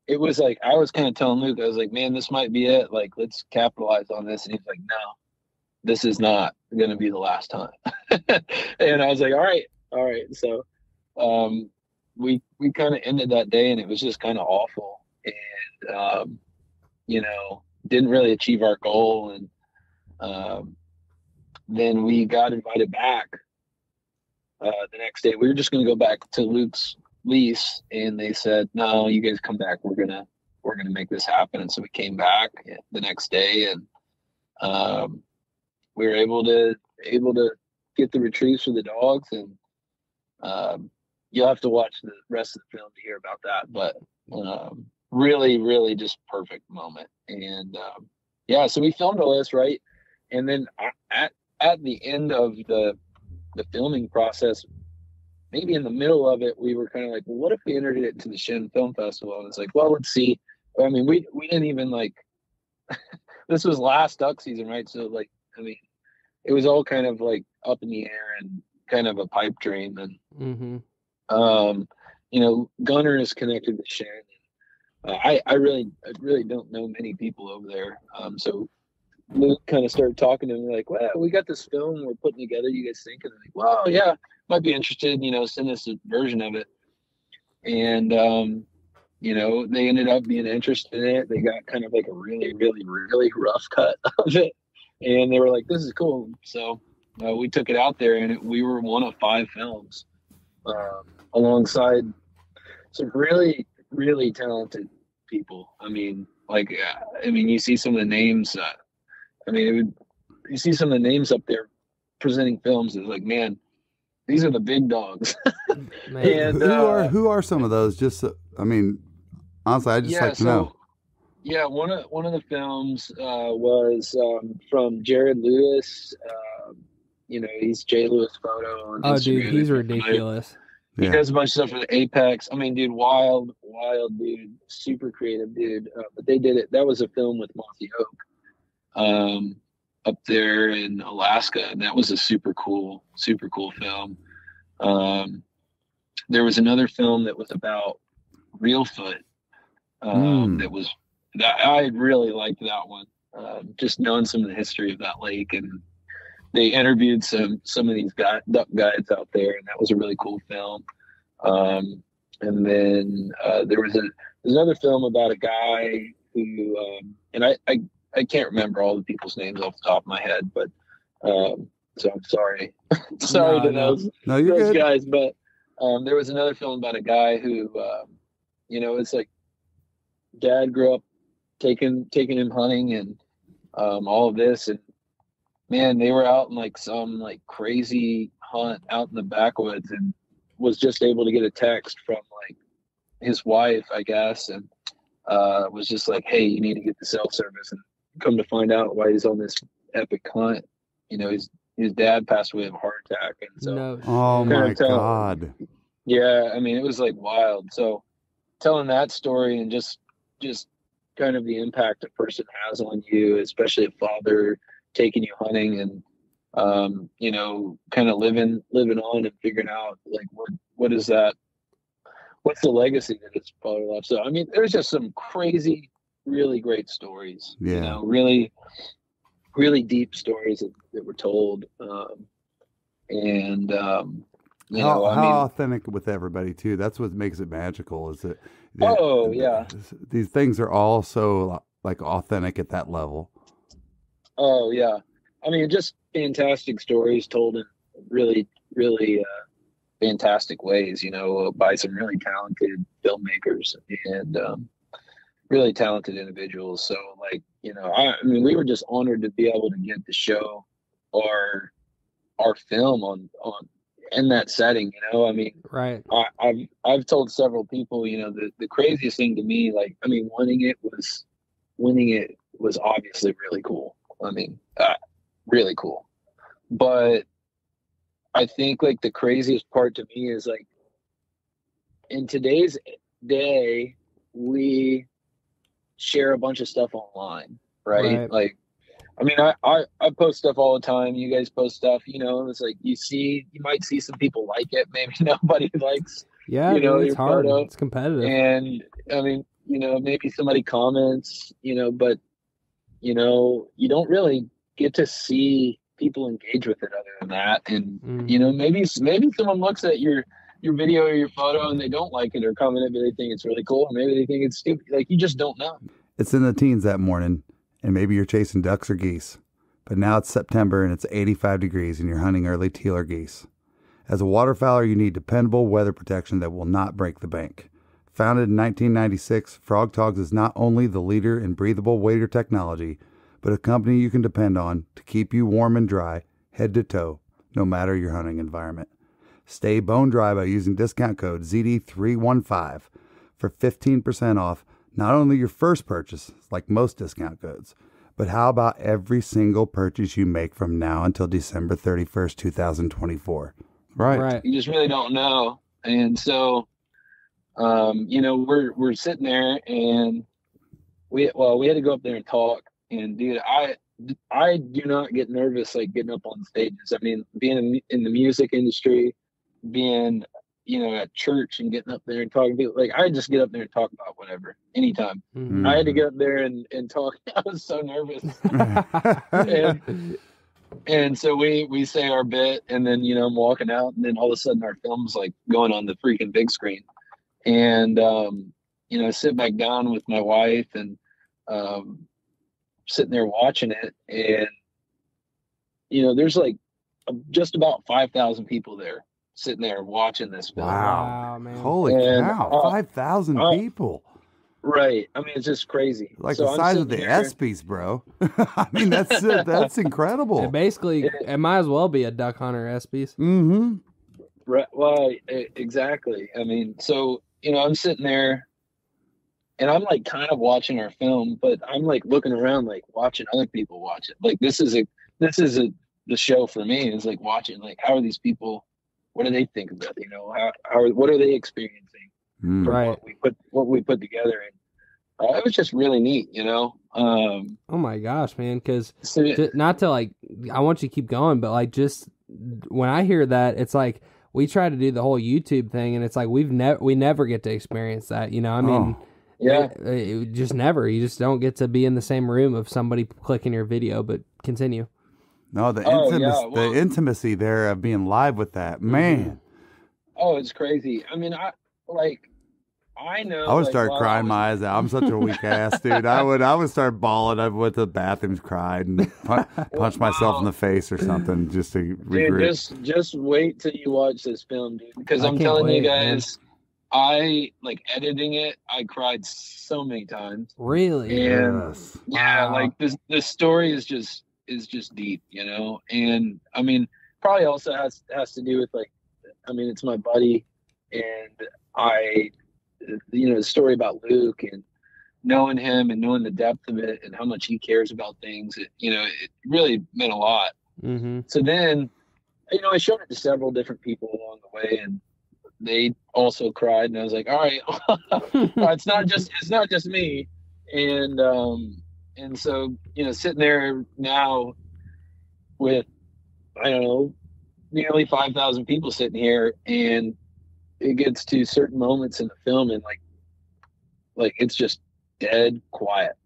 it was like, I was kind of telling Luke, I was like, man, this might be it. Like, let's capitalize on this. And he's like, no, this is not going to be the last time. And I was like, all right. So, we kind of ended that day, and it was just kind of awful. And, didn't really achieve our goal. And, then we got invited back the next day. We were just going to go back to Luke's lease, and they said, no, you guys come back. We're gonna make this happen. And so we came back the next day, and we were able to get the retrieves for the dogs. And you'll have to watch the rest of the film to hear about that. But really, really just perfect moment. And so we filmed all this, right? And then at the end of the filming process, maybe in the middle of it, we were kind of like, well, what if we entered it to the Chene Film Festival? And it's like, well, let's see. I mean, we didn't even like, this was last duck season, right? So like, I mean, it was all kind of like up in the air and kind of a pipe dream. And, Gunner is connected to Chene. I really don't know many people over there. So Luke kind of started talking to me like, well, we got this film we're putting together. You guys think? And I'm like, well, yeah, might be interested. Send us a version of it. And they ended up being interested in it. They got kind of like a really, really, really rough cut of it, and they were like, "This is cool." So we took it out there, and we were one of 5 films, alongside some really, really talented people. I mean, you see some of the names. You see some of the names up there presenting films. It's like, man, these are the big dogs. And who are some of those? Just honestly, I just like to know. Yeah, one of the films was from Jared Lewis. He's J. Lewis Photo on Instagram. Oh, dude, he's ridiculous. He does a bunch of stuff for the Apex. I mean, dude, wild dude, super creative dude. But they did it. That was a film with Mossy Oak, up there in Alaska, and that was a super cool film. There was another film that was about Reelfoot. That I really liked that one. Just knowing some of the history of that lake, and they interviewed some of these duck guides out there, and that was a really cool film. And then there's another film about a guy who, and I can't remember all the people's names off the top of my head, but so I'm sorry, to those guys. But there was another film about a guy who, it's like dad grew up taking him hunting and all of this, and man, they were out in like some like crazy hunt out in the backwoods, and was just able to get a text from like his wife, I guess, and was just like, hey, you need to get the cell service. And come to find out why he's on this epic hunt, his dad passed away of a heart attack. And so oh my God. Yeah, I mean, it was like wild. So telling that story and just kind of the impact a person has on you, especially a father taking you hunting and kind of living on and figuring out like what is that, what's the legacy that his father left. So I mean, there's just some crazy, really great stories. Really, really deep stories that were told. How authentic with everybody too. That's what makes it magical. Is that? These things are all so like authentic at that level. Oh yeah, I mean, just fantastic stories told in really, really fantastic ways. By some really talented filmmakers and really talented individuals. So like, I mean, we were just honored to be able to get to show our film on in that setting. I mean, right. I've told several people, the craziest thing to me, like, I mean, winning it was obviously really cool. I mean, really cool. But I think like the craziest part to me is like, in today's day, we share a bunch of stuff online, right? Like, I mean, I post stuff all the time. You guys post stuff, it's like you might see some people like it, maybe nobody likes. Yeah, it's hard. Photo. It's competitive. And I mean, maybe somebody comments, but you don't really get to see people engage with it other than that. And maybe someone looks at your video or your photo and they don't like it or comment it, but they think it's really cool, or maybe they think it's stupid. Like, you just don't know. It's in the teens that morning, and maybe you're chasing ducks or geese. But now it's September and it's 85 degrees and you're hunting early teal or geese. As a waterfowler, you need dependable weather protection that will not break the bank. Founded in 1996, Frog Togs is not only the leader in breathable waders technology, but a company you can depend on to keep you warm and dry, head to toe, no matter your hunting environment. Stay bone dry by using discount code ZD315 for 15% off not only your first purchase, like most discount codes, but how about every single purchase you make from now until December 31st, 2024? Right. You just really don't know. And so, we're sitting there and we had to go up there and talk. And dude, I do not get nervous like getting up on stages. I mean, being in the music industry, being at church and getting up there and talking to people. Like, I just get up there and talk about whatever, anytime. Mm-hmm. I had to get up there and talk. I was so nervous. and so we say our bit, and then, I'm walking out, and then all of a sudden our film's like going on the freaking big screen. And, I sit back down with my wife and sitting there watching it. And, there's like just about 5,000 people there sitting there watching this film. Wow, man. Holy cow, 5,000 people. Right. I mean, it's just crazy. Like the size of the ESPYs, bro. I mean, that's incredible. It might as well be a duck hunter ESPYs. Mm-hmm. Right. Well, exactly. I mean, so, I'm sitting there and I'm like kind of watching our film, but I'm like looking around, like watching other people watch it. Like, this is the show for me, is like watching, like, how are these people, what do they think about it? What are they experiencing from right. what we put together? And it was just really neat, oh my gosh, man. Cause so, not to like, I want you to keep going, but like, just when I hear that, it's like, we try to do the whole YouTube thing, and it's like, we never get to experience that, I mean, yeah, it just never, you just don't get to be in the same room of somebody clicking your video, but continue. No, the intimacy there of being live with that, man. Oh, it's crazy. I mean, I know. I would start crying my eyes out. I'm such a weak ass, dude. I would start bawling. I went to the bathrooms, cried, and punch myself in the face or something just to regroup. Dude, just wait till you watch this film, dude. Because I'm telling you guys, man. I like editing it. I cried so many times. Really? And yes. Yeah, wow. like this story is just deep, and I mean, probably also has to do with, like, I mean, it's my buddy, and the story about Luke and knowing him and knowing the depth of it and how much he cares about things, it really meant a lot. Mm-hmm. So then, I showed it to several different people along the way, and they also cried, and I was like, all right, it's not just me. And so, sitting there now with, I don't know, nearly 5,000 people sitting here, and it gets to certain moments in the film, and like it's just dead quiet.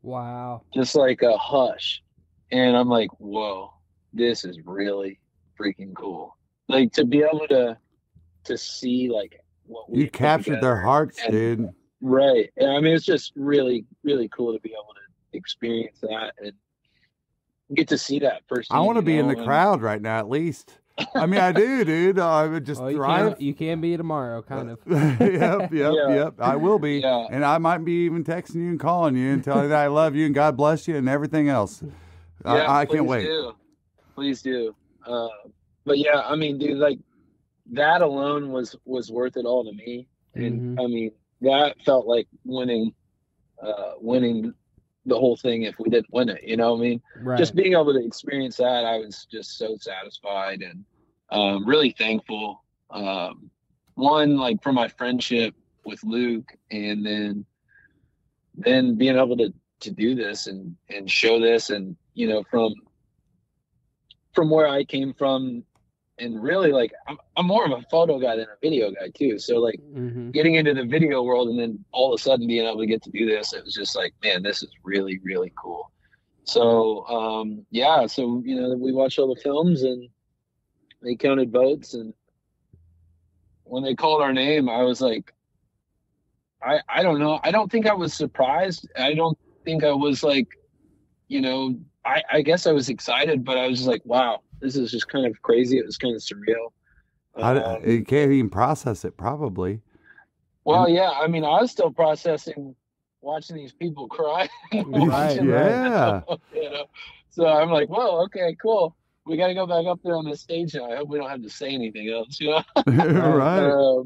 Wow. Just like a hush. And I'm like, whoa, this is really freaking cool. Like, to be able to see, like, what we captured their hearts, dude. Right. And I mean, it's just really, really cool to be able to experience that and get to see that firsthand. I want to be in the crowd right now, at least. I mean, I do, dude. I would just drive. You can be tomorrow, kind of. Yep. I will be. Yeah. And I might be even texting you and calling you and telling you that I love you and God bless you and everything else. I can't wait. Please do. But yeah, I mean, dude, like, that alone was worth it all to me. And I mean, that felt like winning the whole thing if we didn't win it, I mean? Right. Just being able to experience that, I was just so satisfied and really thankful. One, like, for my friendship with Luke, and then being able to do this and show this, and from where I came from. And really, like, I'm more of a photo guy than a video guy too. So, like, getting into the video world and then all of a sudden being able to get to do this, it was just like, man, this is really, really cool. So, so, we watched all the films and they counted votes. And when they called our name, I was like, I don't know. I don't think I was surprised. I don't think I was like, I guess I was excited, but I was just like, wow. This is just kind of crazy. It was kind of surreal. You can't even process it, probably. Well, yeah. I mean, I was still processing watching these people cry. Right, yeah. So I'm like, whoa, okay, cool. We got to go back up there on the stage now. I hope we don't have to say anything else, Right.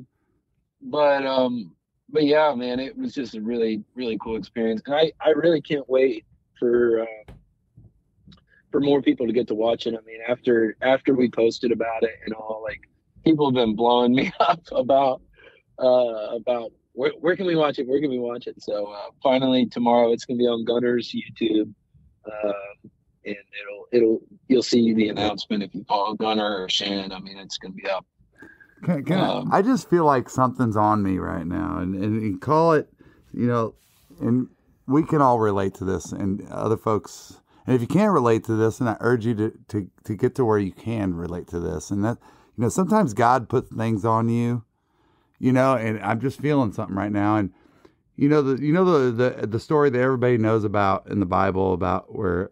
But yeah, man, it was just a really, really cool experience. And I really can't wait for more people to get to watch it. I mean, after we posted about it and all, like, people have been blowing me up about where can we watch it? Where can we watch it? So finally tomorrow it's gonna be on Gunner's YouTube, and you'll see the announcement if you follow Gunner or Shannon. I mean, it's gonna be up. I just feel like something's on me right now, and call it, and we can all relate to this, and other folks. And if you can't relate to this, then I urge you to get to where you can relate to this. And that, sometimes God puts things on you, and I'm just feeling something right now. And the story that everybody knows about in the Bible about where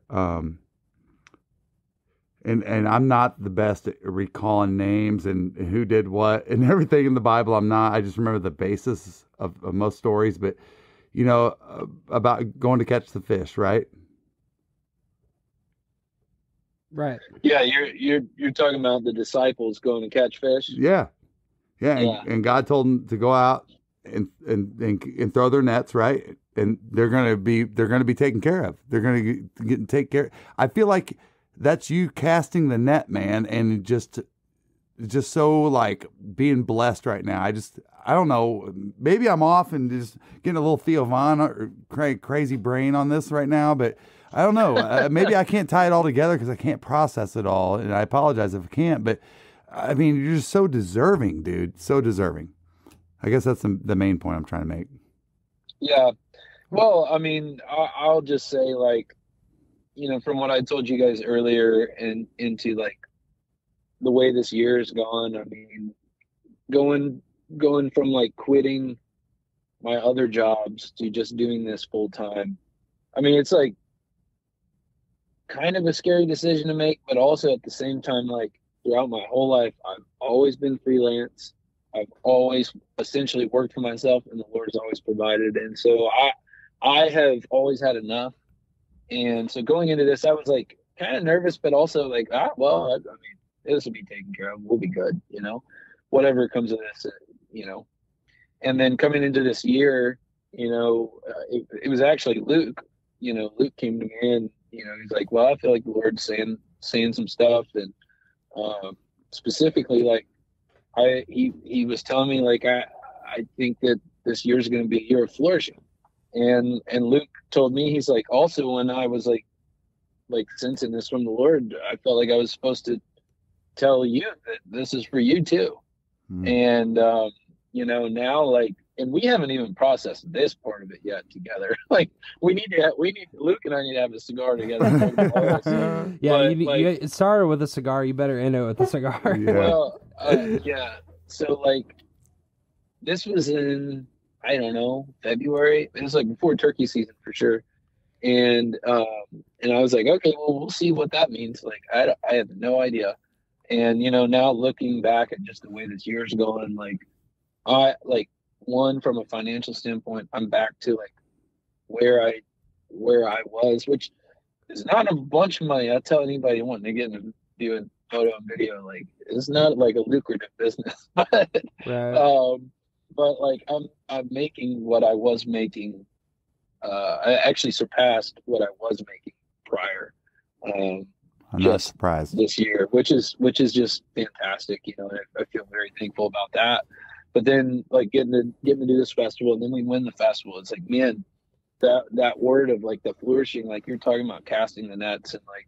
and I'm not the best at recalling names and who did what and everything in the Bible. I'm not. I just remember the basis of most stories, but about going to catch the fish, right? Right. Yeah, you're talking about the disciples going to catch fish. Yeah. And God told them to go out and throw their nets, right? And they're gonna be taken care of. They're gonna take care. I feel like that's you casting the net, man, and just so like being blessed right now. I don't know. Maybe I'm off and just getting a little Theo Von or crazy brain on this right now, but I don't know. Maybe I can't tie it all together because I can't process it all, and I apologize if I can't. But I mean, you're just so deserving, dude. So deserving. I guess that's the main point I'm trying to make. Yeah. Well, I mean, I'll just say, like, from what I told you guys earlier, and into like the way this year has gone. I mean, going from like quitting my other jobs to just doing this full time. I mean, it's like kind of a scary decision to make, but also at the same time, like throughout my whole life, I've always been freelance. I've always essentially worked for myself, and the Lord has always provided. And so I have always had enough. And so going into this, I was like kind of nervous, but also like, I mean, this will be taken care of. We'll be good, whatever comes of this, And then coming into this year, it was actually Luke. Luke came to me and, he's like, well, I feel like the Lord's saying some stuff. And specifically, like, he was telling me, like, I think that this year is going to be a year of flourishing. And Luke told me, he's like, also when I was like sensing this from the Lord, I felt like I was supposed to tell you that this is for you too. And now, like, and we haven't even processed this part of it yet together. Like, Luke and I need to have a cigar together. Yeah, it started with a cigar. You better end it with a cigar. Yeah. Well, yeah. So like, this was in, I don't know, February. It was like before turkey season for sure. And I was like, okay, well, we'll see what that means. Like, I had no idea. And, now looking back at just the way this year's going, one, from a financial standpoint, I'm back to like where I was, which is not a bunch of money. I'll tell anybody wanting to get into doing photo and video, like, it's not like a lucrative business. Right. But like I'm making what I was making. I actually surpassed what I was making prior. I'm not surprised this year, which is just fantastic. I feel very thankful about that. But then, like, getting to do this festival, and then we win the festival. It's like, man, that word of like the flourishing, like you're talking about casting the nets, and like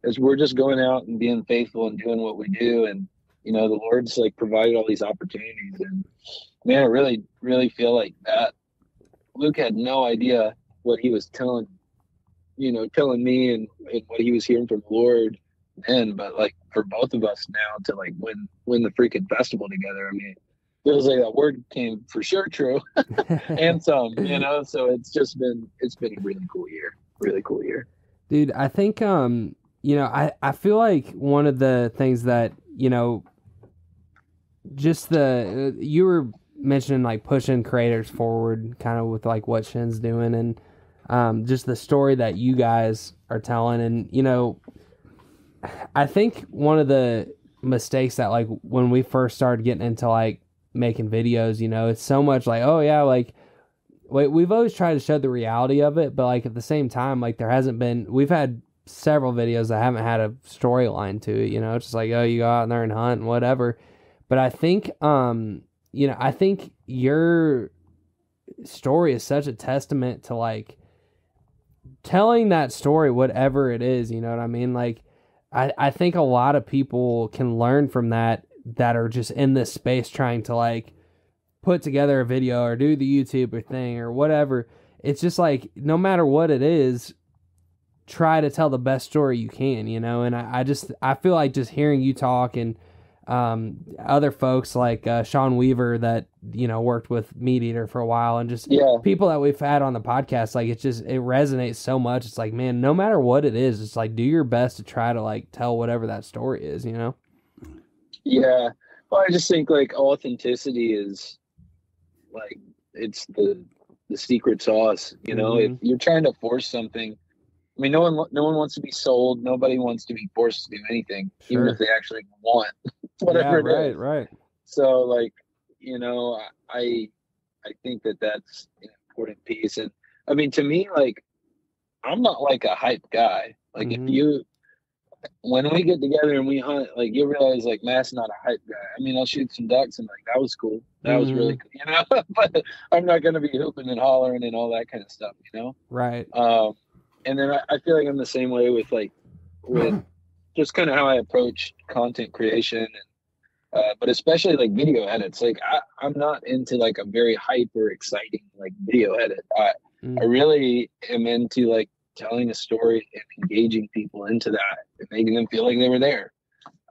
as we're just going out and being faithful and doing what we do, and the Lord's like provided all these opportunities, and man, I really, really feel like that. Luke had no idea what he was telling me and what he was hearing from the Lord then, but like for both of us now to like win the freaking festival together, I mean, it feels like that word came for sure true. And some, so it's been a really cool year. Dude, I think I feel like one of the things that just you were mentioning like pushing creators forward kind of with like what Shen's doing, and just the story that you guys are telling. And I think one of the mistakes that like when we first started getting into like making videos, it's so much like, oh yeah, like we've always tried to show the reality of it, but like at the same time, like we've had several videos that haven't had a storyline to it, it's just like, oh, you go out there and hunt and whatever. But I think I think your story is such a testament to like telling that story, whatever it is, you know what I mean? Like, I think a lot of people can learn from that that are just in this space trying to like put together a video or do the YouTuber thing or whatever. It's just like, no matter what it is, try to tell the best story you can, you know? And I feel like just hearing you talk and other folks like Sean Weaver that, you know, worked with Meat Eater for a while, and just people that we've had on the podcast, like it resonates so much. It's like, man, no matter what it is, it's like, do your best to try to like tell whatever that story is, you know? Yeah. Well, I just think like authenticity is like, it's the secret sauce, you know. If you're trying to force something, I mean, no one wants to be sold. Nobody wants to be forced to do anything, even if they actually want whatever it is. Right. So, like, you know, I think that's an important piece. And I mean, to me, like, I'm not like a hype guy. Like, when we get together and we hunt, like, you realize, like, Matt's not a hype guy. I mean, I'll shoot some ducks and, like, that was cool. That was really cool, you know? But I'm not going to be hooping and hollering and all that kind of stuff, you know? Right. And then I feel like I'm the same way with just kind of how I approach content creation, and but especially like video edits. Like I'm not into like a very hyper exciting like video edit. I really am into like telling a story and engaging people into that and making them feel like they were there.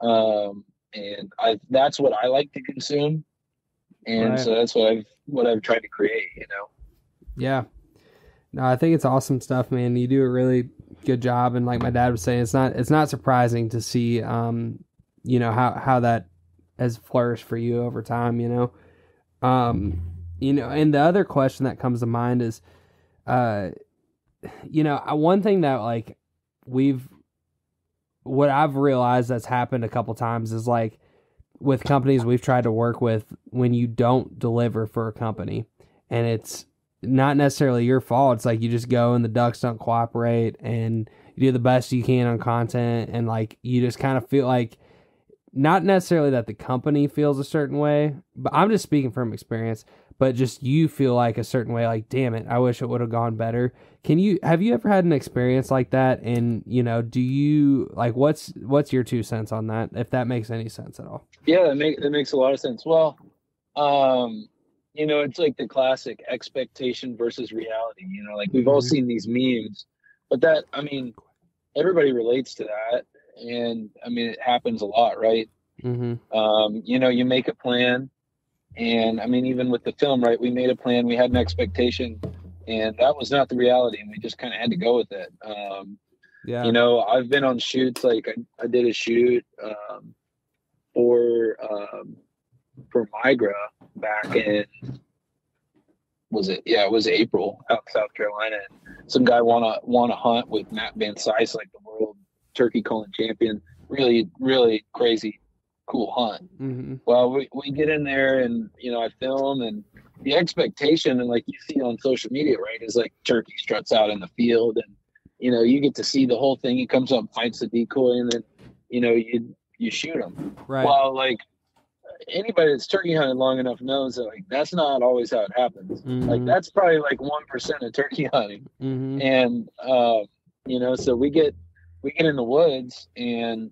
And that's what I like to consume, and so that's what I've tried to create. You know. Yeah. No, I think it's awesome stuff, man. You do a really good job, and like my dad was saying, it's not surprising to see, you know, how that has flourished for you over time, you know. You know, and the other question that comes to mind is, you know, one thing that like what I've realized that's happened a couple times is like with companies we've tried to work with, when you don't deliver for a company, and it's not necessarily your fault. It's like you just go and the ducks don't cooperate, and you do the best you can on content, and like you just kind of feel like, not necessarily that the company feels a certain way, but I'm just speaking from experience, but just you feel like a certain way, like, damn it, I wish it would have gone better. Have you ever had an experience like that? And, you know, do you like, what's your 2 cents on that, if that makes any sense at all? Yeah, that makes a lot of sense. Well, you know, it's like the classic expectation versus reality. You know, like we've all seen these memes, but that, I mean, everybody relates to that. And I mean, it happens a lot, right? You know, you make a plan, and I mean, even with the film, right? We made a plan, we had an expectation, and that was not the reality, and we just kind of had to go with it. You know, I've been on shoots, like I did a shoot for Migra back in, it was April, out in South Carolina. And some guy won a hunt with Matt Van Sice, like the world turkey calling champion. Really, really crazy, cool hunt. Well, we get in there, and you know, I film, and the expectation, and like you see on social media, right, is like turkey struts out in the field, and you know, you get to see the whole thing. He comes up, fights the decoy, and then you know, you shoot him. Right. Well, like anybody that's turkey hunted long enough knows that like that's not always how it happens. Like that's probably like 1% of turkey hunting. And you know, so we get in the woods, and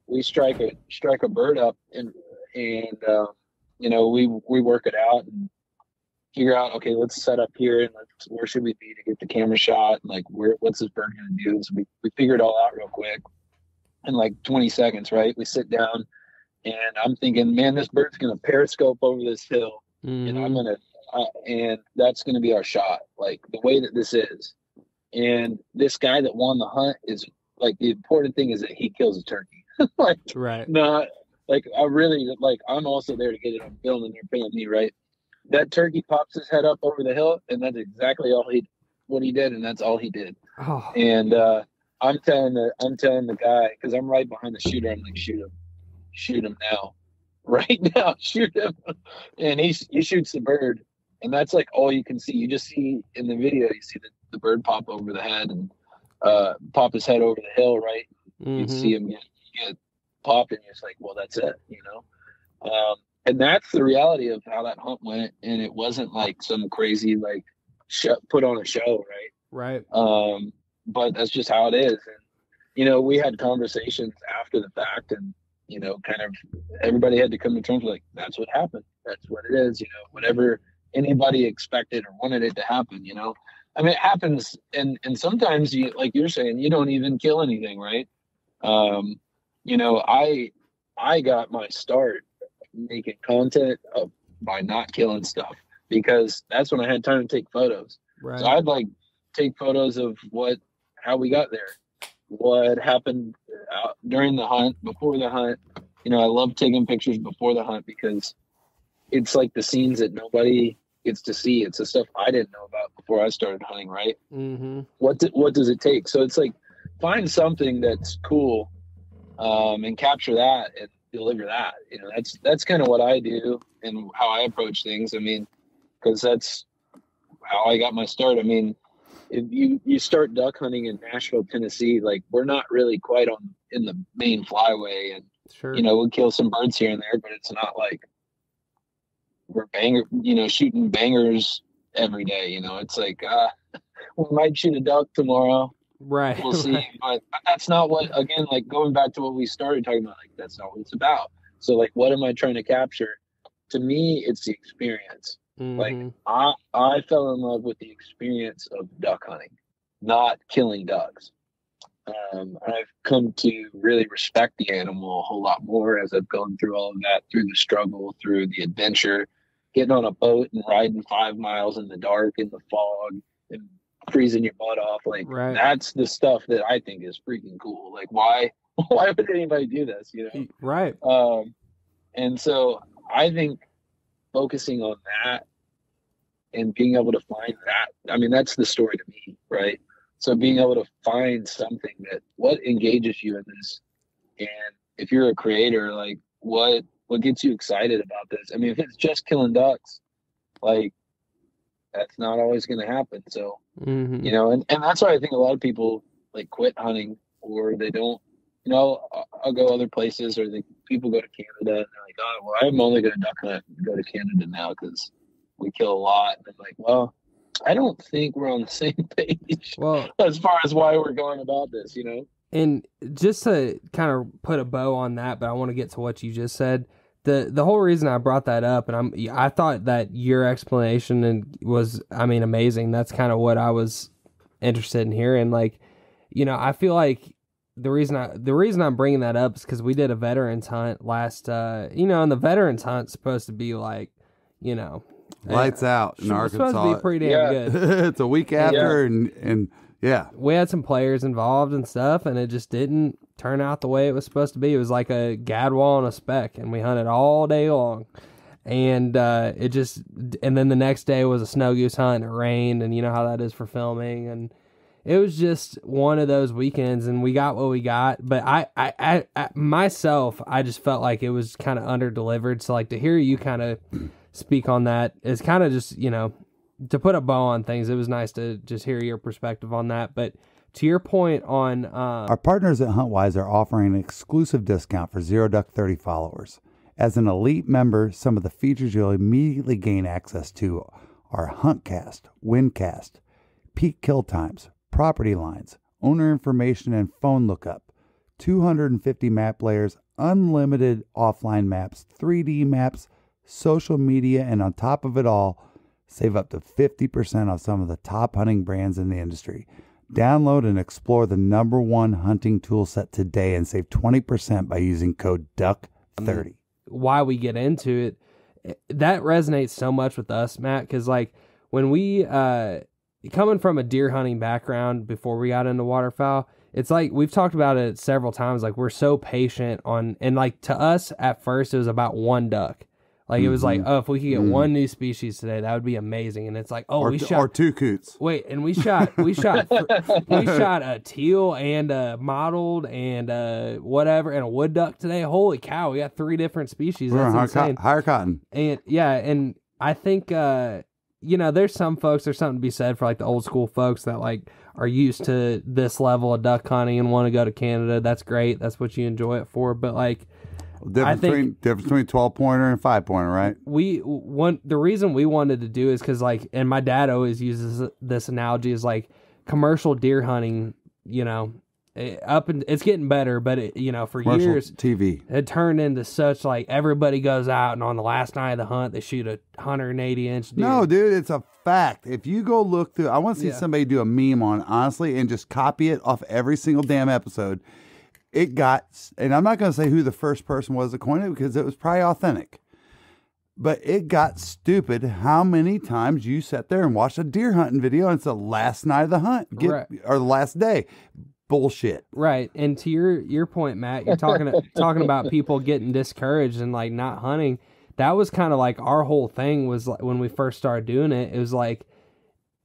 we strike a bird up, and you know, we work it out and figure out, okay, let's set up here, and where should we be to get the camera shot, and like what's this bird gonna do? So we figure it all out real quick in like 20 seconds, right? We sit down, and I'm thinking, man, this bird's gonna periscope over this hill, and and that's gonna be our shot, like the way that this is. And this guy that won the hunt is like, the important thing is that he kills a turkey. Like, not like I'm also there to get it on film, and they're paying me, right? That turkey pops his head up over the hill, and that's exactly what he did, and that's all he did. And I'm telling the guy, because I'm right behind the shooter, I'm like, shoot him now, right now, shoot him. And he shoots the bird, and that's like all you can see. You just see in the video, you see the bird pop over the head, and pop his head over the hill, right? You see him get popped, and you're just like, well, that's it, you know. And that's the reality of how that hunt went, and it wasn't like some crazy like put on a show, right? But that's just how it is. And you know, we had conversations after the fact, and kind of everybody had to come to terms with, like, that's what happened. That's what it is, whatever anybody expected or wanted it to happen, I mean, it happens. And sometimes you, like you're saying, you don't even kill anything, right? I got my start making content by not killing stuff, because that's when I had time to take photos. Right. So I'd like take photos of how we got there, what happened during the hunt, before the hunt. I love taking pictures before the hunt, because it's like the scenes that nobody gets to see. It's the stuff I didn't know about before I started hunting, right? Mm-hmm. What does it take? So it's like, find something that's cool, and capture that and deliver that. That's kind of what I do and how I approach things. I mean, because that's how I got my start. I mean, if you start duck hunting in Nashville, Tennessee, like, we're not really quite in the main flyway, and sure, we'll kill some birds here and there, but it's not like we're shooting bangers every day. It's like, we might shoot a duck tomorrow. Right. We'll see. But that's not what, again, like, going back to what we started talking about, like, that's not what it's about. So, like, what am I trying to capture? To me, it's the experience. Mm-hmm. Like, I fell in love with the experience of duck hunting, not killing ducks. I've come to really respect the animal a whole lot more as I've gone through all of that, through the struggle, through the adventure, getting on a boat and riding 5 miles in the dark, in the fog, and freezing your butt off. Like, right. That's the stuff that I think is freaking cool. Like, why would anybody do this? Right. And so I think focusing on that and being able to find that, I mean, that's the story to me, right? So being able to find something what engages you in this, and if you're a creator, like, what gets you excited about this? I mean, if it's just killing ducks, like, that's not always going to happen. So, mm-hmm. And that's why I think a lot of people, like, quit hunting, or they don't, I'll go other places, or people go to Canada and they're like, oh, well, I'm only going to duck hunt and go to Canada now because we kill a lot. And I'm like, well, I don't think we're on the same page as far as why we're going about this, And just to kind of put a bow on that, but I want to get to what you just said. The whole reason I brought that up, and I thought that your explanation was, I mean, amazing. That's kind of what I was interested in hearing. Like, I feel like the reason I'm bringing that up is because we did a veterans hunt last, and the veterans hunt's supposed to be like, lights out in Arkansas. It's supposed to be pretty damn good. It's a week after, and yeah, we had some players involved and stuff, and it just didn't turn out the way it was supposed to be. It was like a gadwall and a speck, and we hunted all day long, and and then the next day was a snow goose hunt, and it rained, and you know how that is for filming, and it was just one of those weekends, and we got what we got. But I myself, I just felt like it was kind of under-delivered. So, like, to hear you kind of speak on that is kind of just, to put a bow on things. It was nice to just hear your perspective on that. But to your point on... our partners at Huntwise are offering an exclusive discount for Zero Duck 30 followers. As an elite member, some of the features you'll immediately gain access to are Huntcast, Windcast, peak kill times, property lines, owner information and phone lookup, 250 map layers, unlimited offline maps, 3D maps, social media, and on top of it all, save up to 50% off some of the top hunting brands in the industry. Download and explore the #1 hunting tool set today and save 20% by using code DUCK30. Why we get into it, that resonates so much with us, Matt, because, like, when we... coming from a deer hunting background before we got into waterfowl, it's like we've talked about it several times. Like, we're so patient and like, to us at first it was about one duck. Like, it was like, oh, if we could get one new species today, that would be amazing. And it's like, oh, we shot... Or two coots. Wait, and we shot a teal and a mottled and a whatever and a wood duck today. Holy cow, we got 3 different species. That's insane. Higher cotton. And, yeah, and I think, there's some folks, there's something to be said for, like, the old school folks that, like, are used to this level of duck hunting and want to go to Canada. That's great. That's what you enjoy it for. But, like... Difference between 12-pointer and 5-pointer, right? The reason we wanted to do is because, like, and my dad always uses this analogy, is like commercial deer hunting, it's getting better, but for Commercial years TV, it turned into such like everybody goes out and on the last night of the hunt they shoot a 180-inch deer. No, dude, it's a fact. If you go look through, I want to see somebody do a meme on it, honestly, and just copy it off every single damn episode. It got, and I'm not going to say who the first person was that coined it because it was probably authentic, but it got stupid how many times you sat there and watched a deer hunting video and it's the last night of the hunt or the last day. Bullshit. Right. And to your point, Matt, you're talking about people getting discouraged and like not hunting. That was kind of like our whole thing was like when we first started doing it. It was like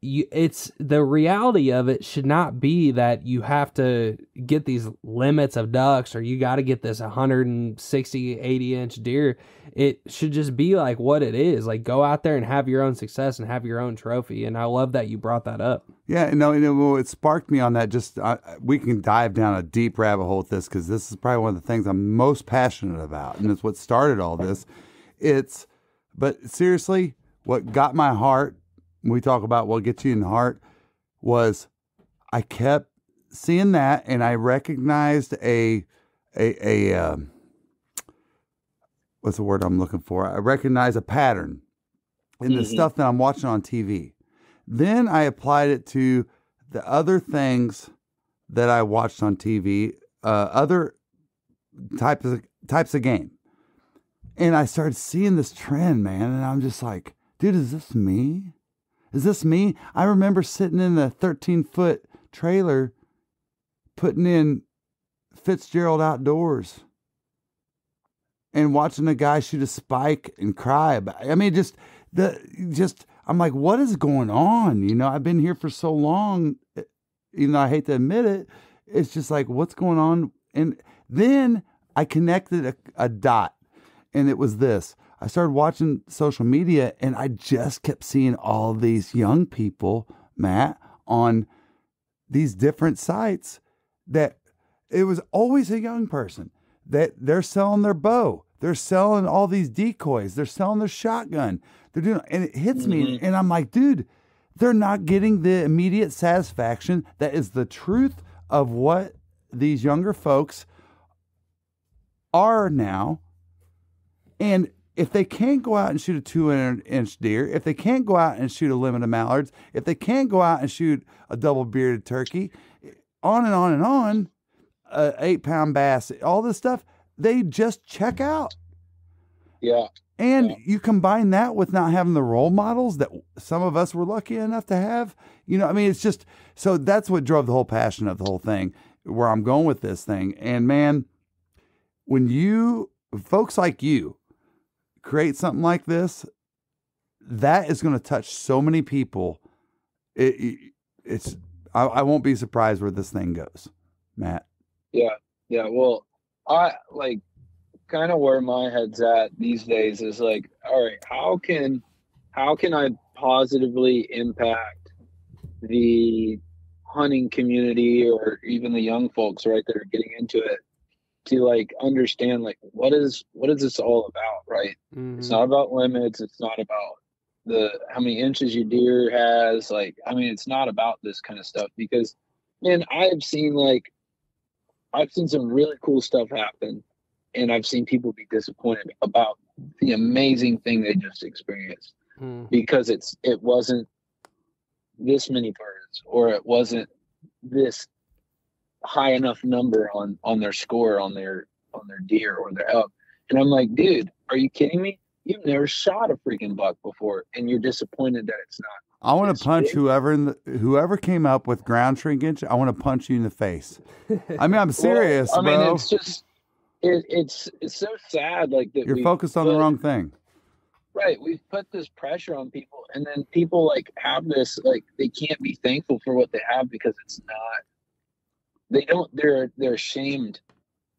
it's the reality of it should not be that you have to get these limits of ducks or you got to get this 160, 80-inch deer. It should just be like what it is. Like go out there and have your own success and have your own trophy. And I love that you brought that up. Yeah, no, it sparked me on that. Just we can dive down a deep rabbit hole with this because this is probably one of the things I'm most passionate about, and it's what started all this. But seriously, what got my heart when we talk about what gets you in the heart was I kept seeing that, and I recognized a what's the word I'm looking for? I recognize a pattern in the stuff that I'm watching on TV. Then I applied it to the other things that I watched on TV, other types of game. And I started seeing this trend, man. And I'm just like, dude, is this me? Is this me? I remember sitting in the 13-foot trailer putting in Fitzgerald Outdoors and watching a guy shoot a spike and cry about it. I mean, I'm like, what is going on? I've been here for so long, I hate to admit it. It's just like, what's going on? And then I connected a dot, and it was this. I started watching social media, and I just kept seeing all these young people, Matt, on these different sites that it was always a young person that they're selling their bow. They're selling all these decoys. They're selling their shotgun. They're doing, and it hits me, and I'm like, dude, they're not getting the immediate satisfaction that is the truth of what these younger folks are now. And if they can't go out and shoot a 200-inch deer, if they can't go out and shoot a limit of mallards, if they can't go out and shoot a double-bearded turkey, on and on and on, 8-pound bass, all this stuff, they just check out. Yeah. And you combine that with not having the role models that some of us were lucky enough to have. It's just, so that's what drove the whole passion of the whole thing, where I'm going with this thing. And man, when folks like you create something like this, that is going to touch so many people. I won't be surprised where this thing goes, Matt. Yeah. Well, I like kind of where my head's at these days is like, all right, how can I positively impact the hunting community or even the young folks, right, that are getting into it, to like understand like what is this all about, right? Mm-hmm. It's not about limits. It's not about how many inches your deer has. Like, I mean, it's not about this kind of stuff because, man, I've seen some really cool stuff happen, and I've seen people be disappointed about the amazing thing they just experienced because it wasn't this many birds, or it wasn't this high enough number on their score on their deer or their elk. And I'm like, dude, are you kidding me? You've never shot a freaking buck before, and you're disappointed that it's not. I want to punch whoever came up with ground shrinkage. I want to punch you in the face. I mean, I'm serious, bro. I mean, it's just it's so sad. Like that you're focused on the wrong thing. Right. We've put this pressure on people, and then people like have this, like, they can't be thankful for what they have because it's not. They're ashamed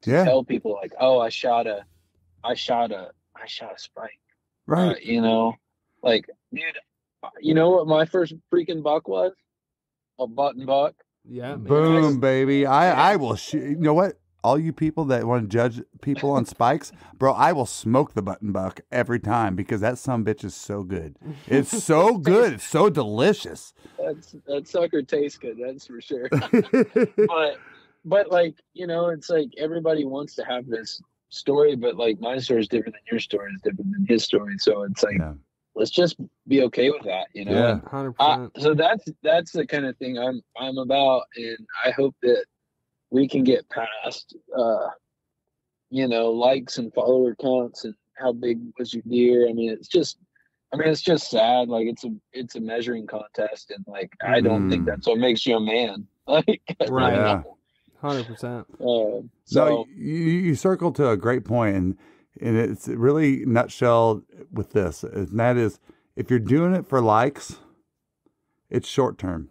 to tell people like, oh, I shot a spike. Right. Like, dude, you know what my first freaking buck was? A button buck. Yeah. Boom, baby. I will shoot. You know what? All you people that want to judge people on spikes, bro, I will smoke the button buck every time because that sumbitch is so good. It's so good. It's so delicious. That sucker tastes good. That's for sure. But but like, you know, it's like everybody wants to have this story, but like my story is different than your story is different than his story. So it's like, let's just be okay with that, you know? Yeah, 100%. So that's the kind of thing I'm about. And I hope that we can get past, you know, likes and follower counts and how big was your deer. I mean, it's just sad. Like it's a measuring contest. And like, I don't think that's what makes you a man. Like, right. Yeah. 100%. So no, you circled to a great point, and it's really nutshell with this, and that is, if you're doing it for likes, it's short term.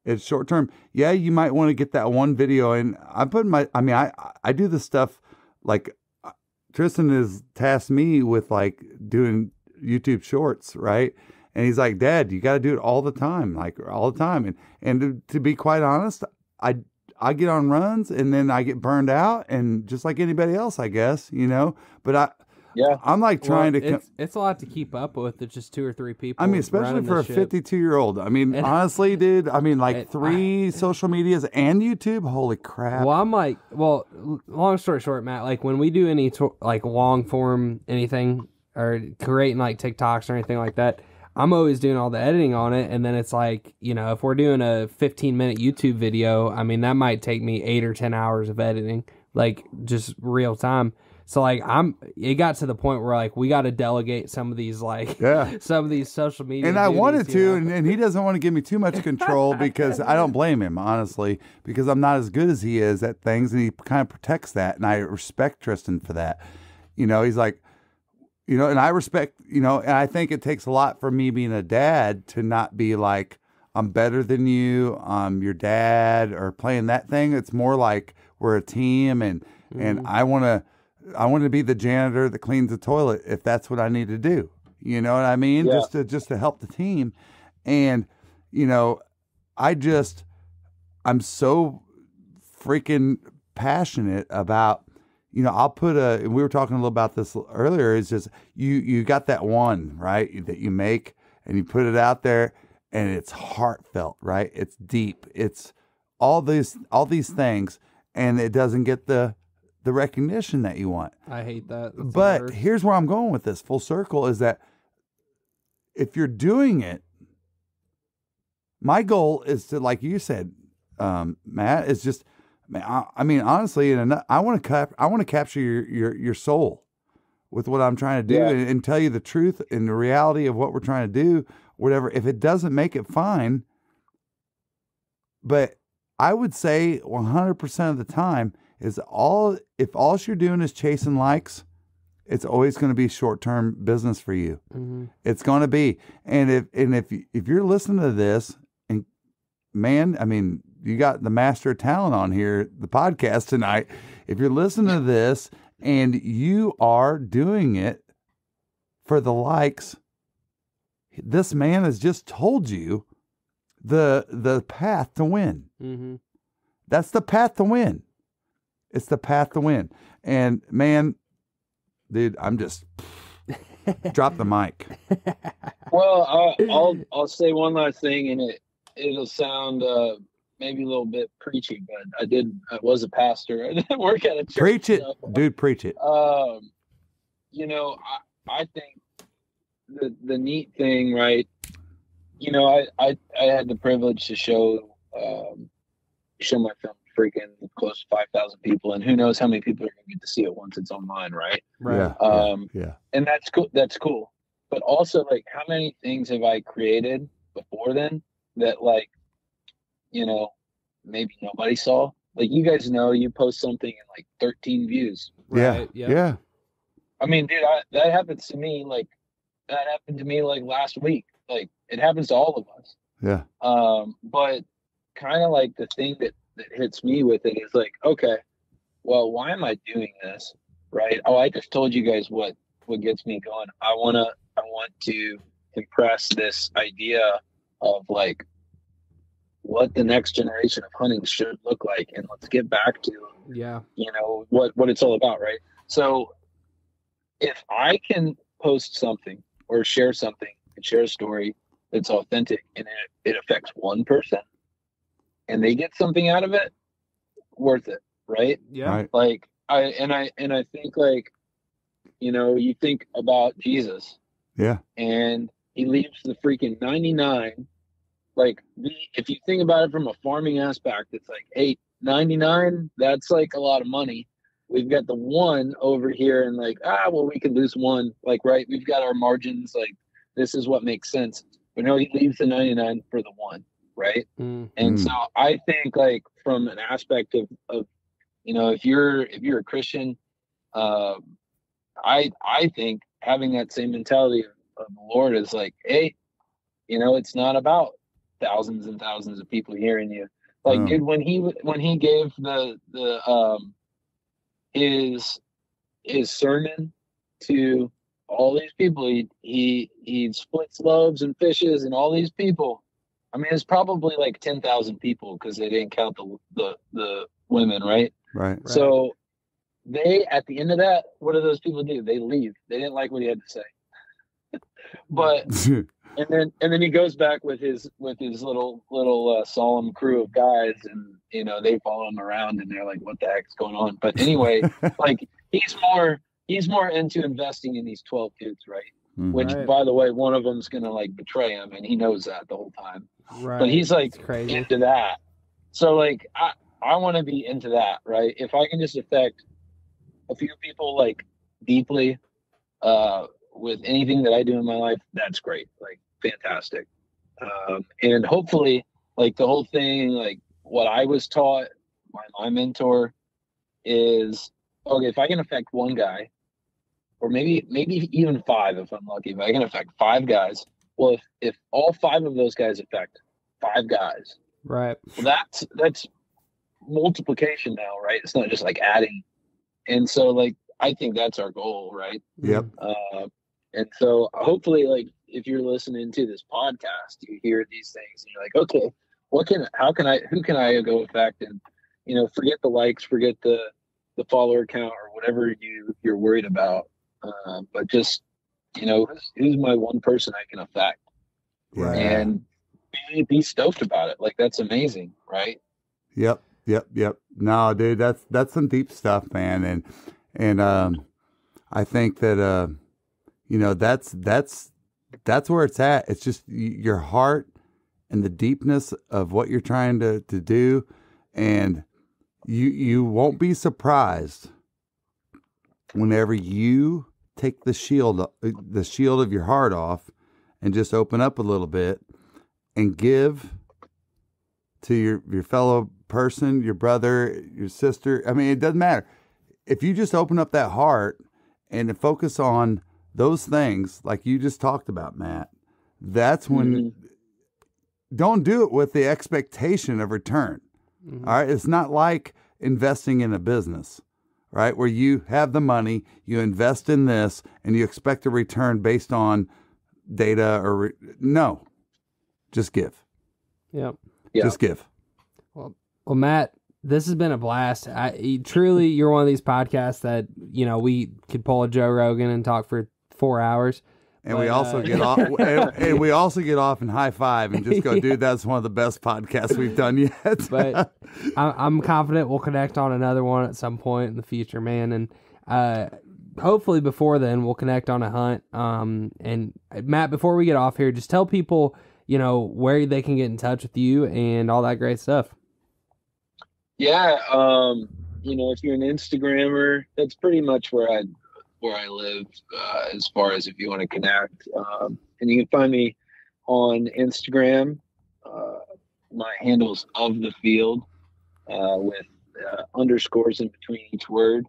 It's short term. Yeah, you might want to get that one video, and I do this stuff, like Tristan has tasked me with like doing YouTube shorts, right? And he's like, Dad, you got to do it all the time, like all the time. And to be quite honest, I get on runs and then I get burned out, and just like anybody else, I guess, you know, but I'm like trying to. It's a lot to keep up with. It's just 2 or 3 people. I mean, especially for a 52-year-old. I mean, honestly, dude. I mean, like 3 social medias and YouTube. Holy crap! Well, I'm like, long story short, Matt. Like when we do any like long form anything or creating like TikToks or anything like that, I'm always doing all the editing on it, and then it's like, you know, if we're doing a 15-minute YouTube video, I mean, that might take me 8 or 10 hours of editing, like just real time. So like it got to the point where like we got to delegate some of these some of these social media. And duties, I wanted to, and he doesn't want to give me too much control because I don't blame him, honestly, because I'm not as good as he is at things, and he kind of protects that, and I respect Tristan for that. You know, he's like, you know, and I respect, you know, and I think it takes a lot for me being a dad to not be like, I'm better than you, I'm your dad, or playing that thing. It's more like we're a team, and I want to be the janitor that cleans the toilet if that's what I need to do. You know what I mean? Yeah. Just to help the team. And, you know, I'm so freaking passionate about, you know, I'll put and we were talking a little about this earlier, is just, you got that one, right, that you make and you put it out there and it's heartfelt, right? It's deep. It's all these things, and it doesn't get the recognition that you want. I hate that. But here's where I'm going with this full circle, is that if you're doing it, my goal is to, like you said, Matt, is just, I mean, honestly, I want to capture your soul with what I'm trying to do, and tell you the truth and the reality of what we're trying to do, whatever. If it doesn't make it, fine. But I would say 100% of the time is if all you're doing is chasing likes, it's always going to be short-term business for you. Mm-hmm. It's going to be. And if you're listening to this, and man, I mean, you got the master of talent on here, the podcast tonight. If you're listening to this and you are doing it for the likes, this man has just told you the path to win. Mm-hmm. That's the path to win. It's the path to win. And man, dude, I'm just drop the mic. Well, I'll say one last thing, and it'll sound maybe a little bit preachy, but I was a pastor. I didn't work at a church. Preach it, dude. Preach it. You know, I think the neat thing, right? You know, I had the privilege to show my film freaking close to 5,000 people, and who knows how many people are going to get to see it once it's online, right? Right. Yeah. And that's cool. That's cool. But also, like, how many things have I created before then that, like, you know, maybe nobody saw? Like, you guys know, you post something and like 13 views. Right? Yeah. I mean, dude, that happens to me. Like, that happened to me like last week. Like, it happens to all of us. Yeah. But kind of like the thing that hits me with it is like, okay, well, why am I doing this? Right? Oh, I just told you guys what gets me going. I want to impress this idea of like what the next generation of hunting should look like, and let's get back to you know what it's all about, right? So if I can post something or share something and share a story that's authentic and it affects one person and they get something out of it, worth it, right? Yeah. Right. Like I think, like, you think about Jesus, Yeah. and he leaves the freaking 99. Like, if you think about it from a farming aspect, it's like, hey, 99, that's like a lot of money. We've got the one over here, and like, well, we could lose one. Like, right, we've got our margins. Like, this is what makes sense. But no, he leaves the 99 for the one, right? And so I think, like, from an aspect of if you're a Christian, I think having that same mentality of the Lord is like, hey, it's not about thousands and thousands of people hearing you. Like, dude, when he gave his sermon to all these people, he splits loaves and fishes and all these people. I mean, it's probably like 10,000 people, because they didn't count the women, right? Right. So they, at the end of that, what do those people do? They leave. They didn't like what he had to say. But and then he goes back with his little solemn crew of guys, and they follow him around, and they're like, what the heck's going on? But anyway, like, he's more into investing in these 12 kids, right? Which, by the way, one of them's gonna like betray him, and he knows that the whole time. Right. But he's like crazy. into that. So, like, I want to be into that, right? If I can just affect a few people, like, deeply, with anything that I do in my life, that's great. Like, fantastic. And hopefully, like, the whole thing, like, what I was taught by my mentor is, okay, if I can affect one guy, or maybe even 5, if I'm lucky, if I can affect 5 guys, well, if all 5 of those guys affect 5 guys, right? Well, that's multiplication now, right? It's not just like adding. And so, like, I think that's our goal, right? Yep. And so hopefully, like, if you're listening to this podcast, you hear these things and you're like, okay, who can I go affect? And, forget the likes, forget the follower count, or whatever you're worried about. But just, who's my one person I can affect? Yeah. And be stoked about it. Like, that's amazing, right? Yep. No, dude, that's some deep stuff, man. And I think that that's where it's at. It's just your heart and the deepness of what you're trying to do, and you won't be surprised whenever you take the shield of your heart off and just open up a little bit and give to your fellow person, your brother, your sister. I mean, it doesn't matter. If you just open up that heart and focus on those things like you just talked about, Matt, that's when don't do it with the expectation of return. All right. It's not like investing in a business, right? Where you have the money, you invest in this, and you expect a return based on data or no, just give. Yep. Just give. Well, Matt, this has been a blast. Truly, you're one of these podcasts that, we could pull a Joe Rogan and talk for 4 hours. And we also get off, and we also get off and high five and just go, dude, that's one of the best podcasts we've done yet. But I'm confident we'll connect on another one at some point in the future, man. And hopefully before then, we'll connect on a hunt. And Matt, before we get off here, just tell people, where they can get in touch with you and all that great stuff. Yeah. If you're an Instagrammer, that's pretty much where I live, as far as if you want to connect. And you can find me on Instagram. My handle's of the field, with underscores in between each word.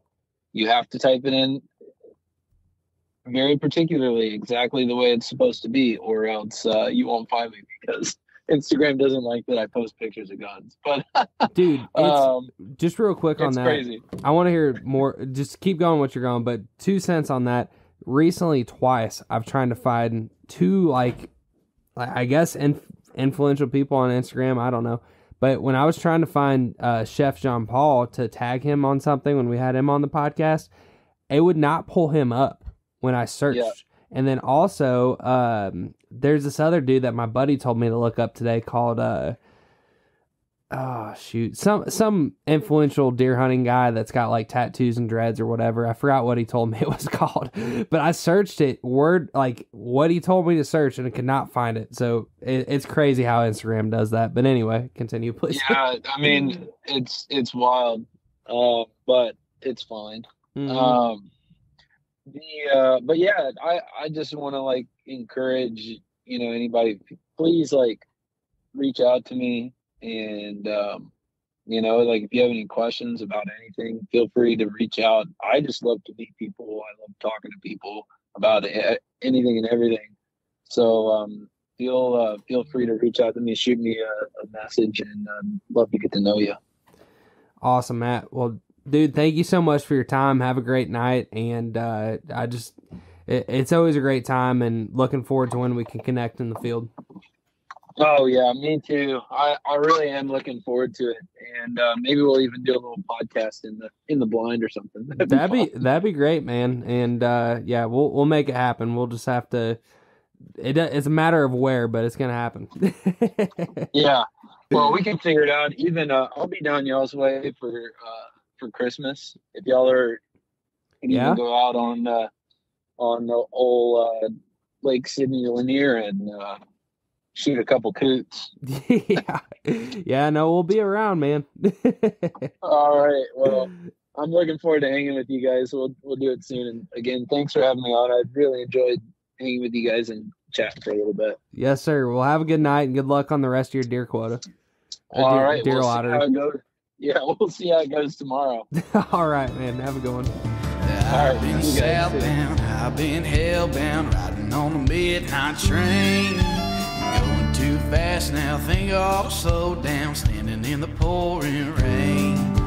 You have to type it in very particularly exactly the way it's supposed to be, or else you won't find me, because Instagram doesn't like that I post pictures of guns. But dude, just real quick on that. Crazy. I want to hear more. Just keep going what you're going, but 2 cents on that. Recently, twice, I've tried to find 2, like I guess influential people on Instagram. I don't know, but when I was trying to find Chef Jean Paul to tag him on something when we had him on the podcast, it would not pull him up when I searched. Yeah. And then also, there's this other dude that my buddy told me to look up today called, Oh shoot, some influential deer hunting guy that's got like tattoos and dreads or whatever. I forgot what he told me it was called, but I searched it like what he told me to search and I could not find it. So it's crazy how Instagram does that. But anyway, continue, please. Yeah, I mean it's wild, but it's fine. Mm-hmm. But yeah, I just want to like encourage anybody, please like reach out to me. And, like if you have any questions about anything, feel free to reach out. I just love to meet people. I love talking to people about anything and everything. So feel free to reach out to me, shoot me a message, and love to get to know you. Awesome, Matt. Well, dude, thank you so much for your time. Have a great night. And it's always a great time and looking forward to when we can connect in the field. Oh yeah, me too. I really am looking forward to it, and maybe we'll even do a little podcast in the blind or something. That'd be great, man. And yeah, we'll make it happen. We'll just have to. It's a matter of where, but it's gonna happen. Yeah, well, we can figure it out. Even I'll be down y'all's way for Christmas if y'all are. Even go out on the old Lake Sidney Lanier and. Shoot a couple coots. Yeah, no, we'll be around, man. All right. Well, I'm looking forward to hanging with you guys. We'll do it soon. And again, thanks for having me on. I really enjoyed hanging with you guys and chatting for a little bit. Yes, sir. Well, have a good night and good luck on the rest of your deer quota. All right. Deer we'll lottery. See how it goes. Yeah, we'll see how it goes tomorrow. All right, man. Have a good one. I've been southbound, I've been hellbound, riding on the midnight train. Going too fast now, think I'll slow down, standing in the pouring rain.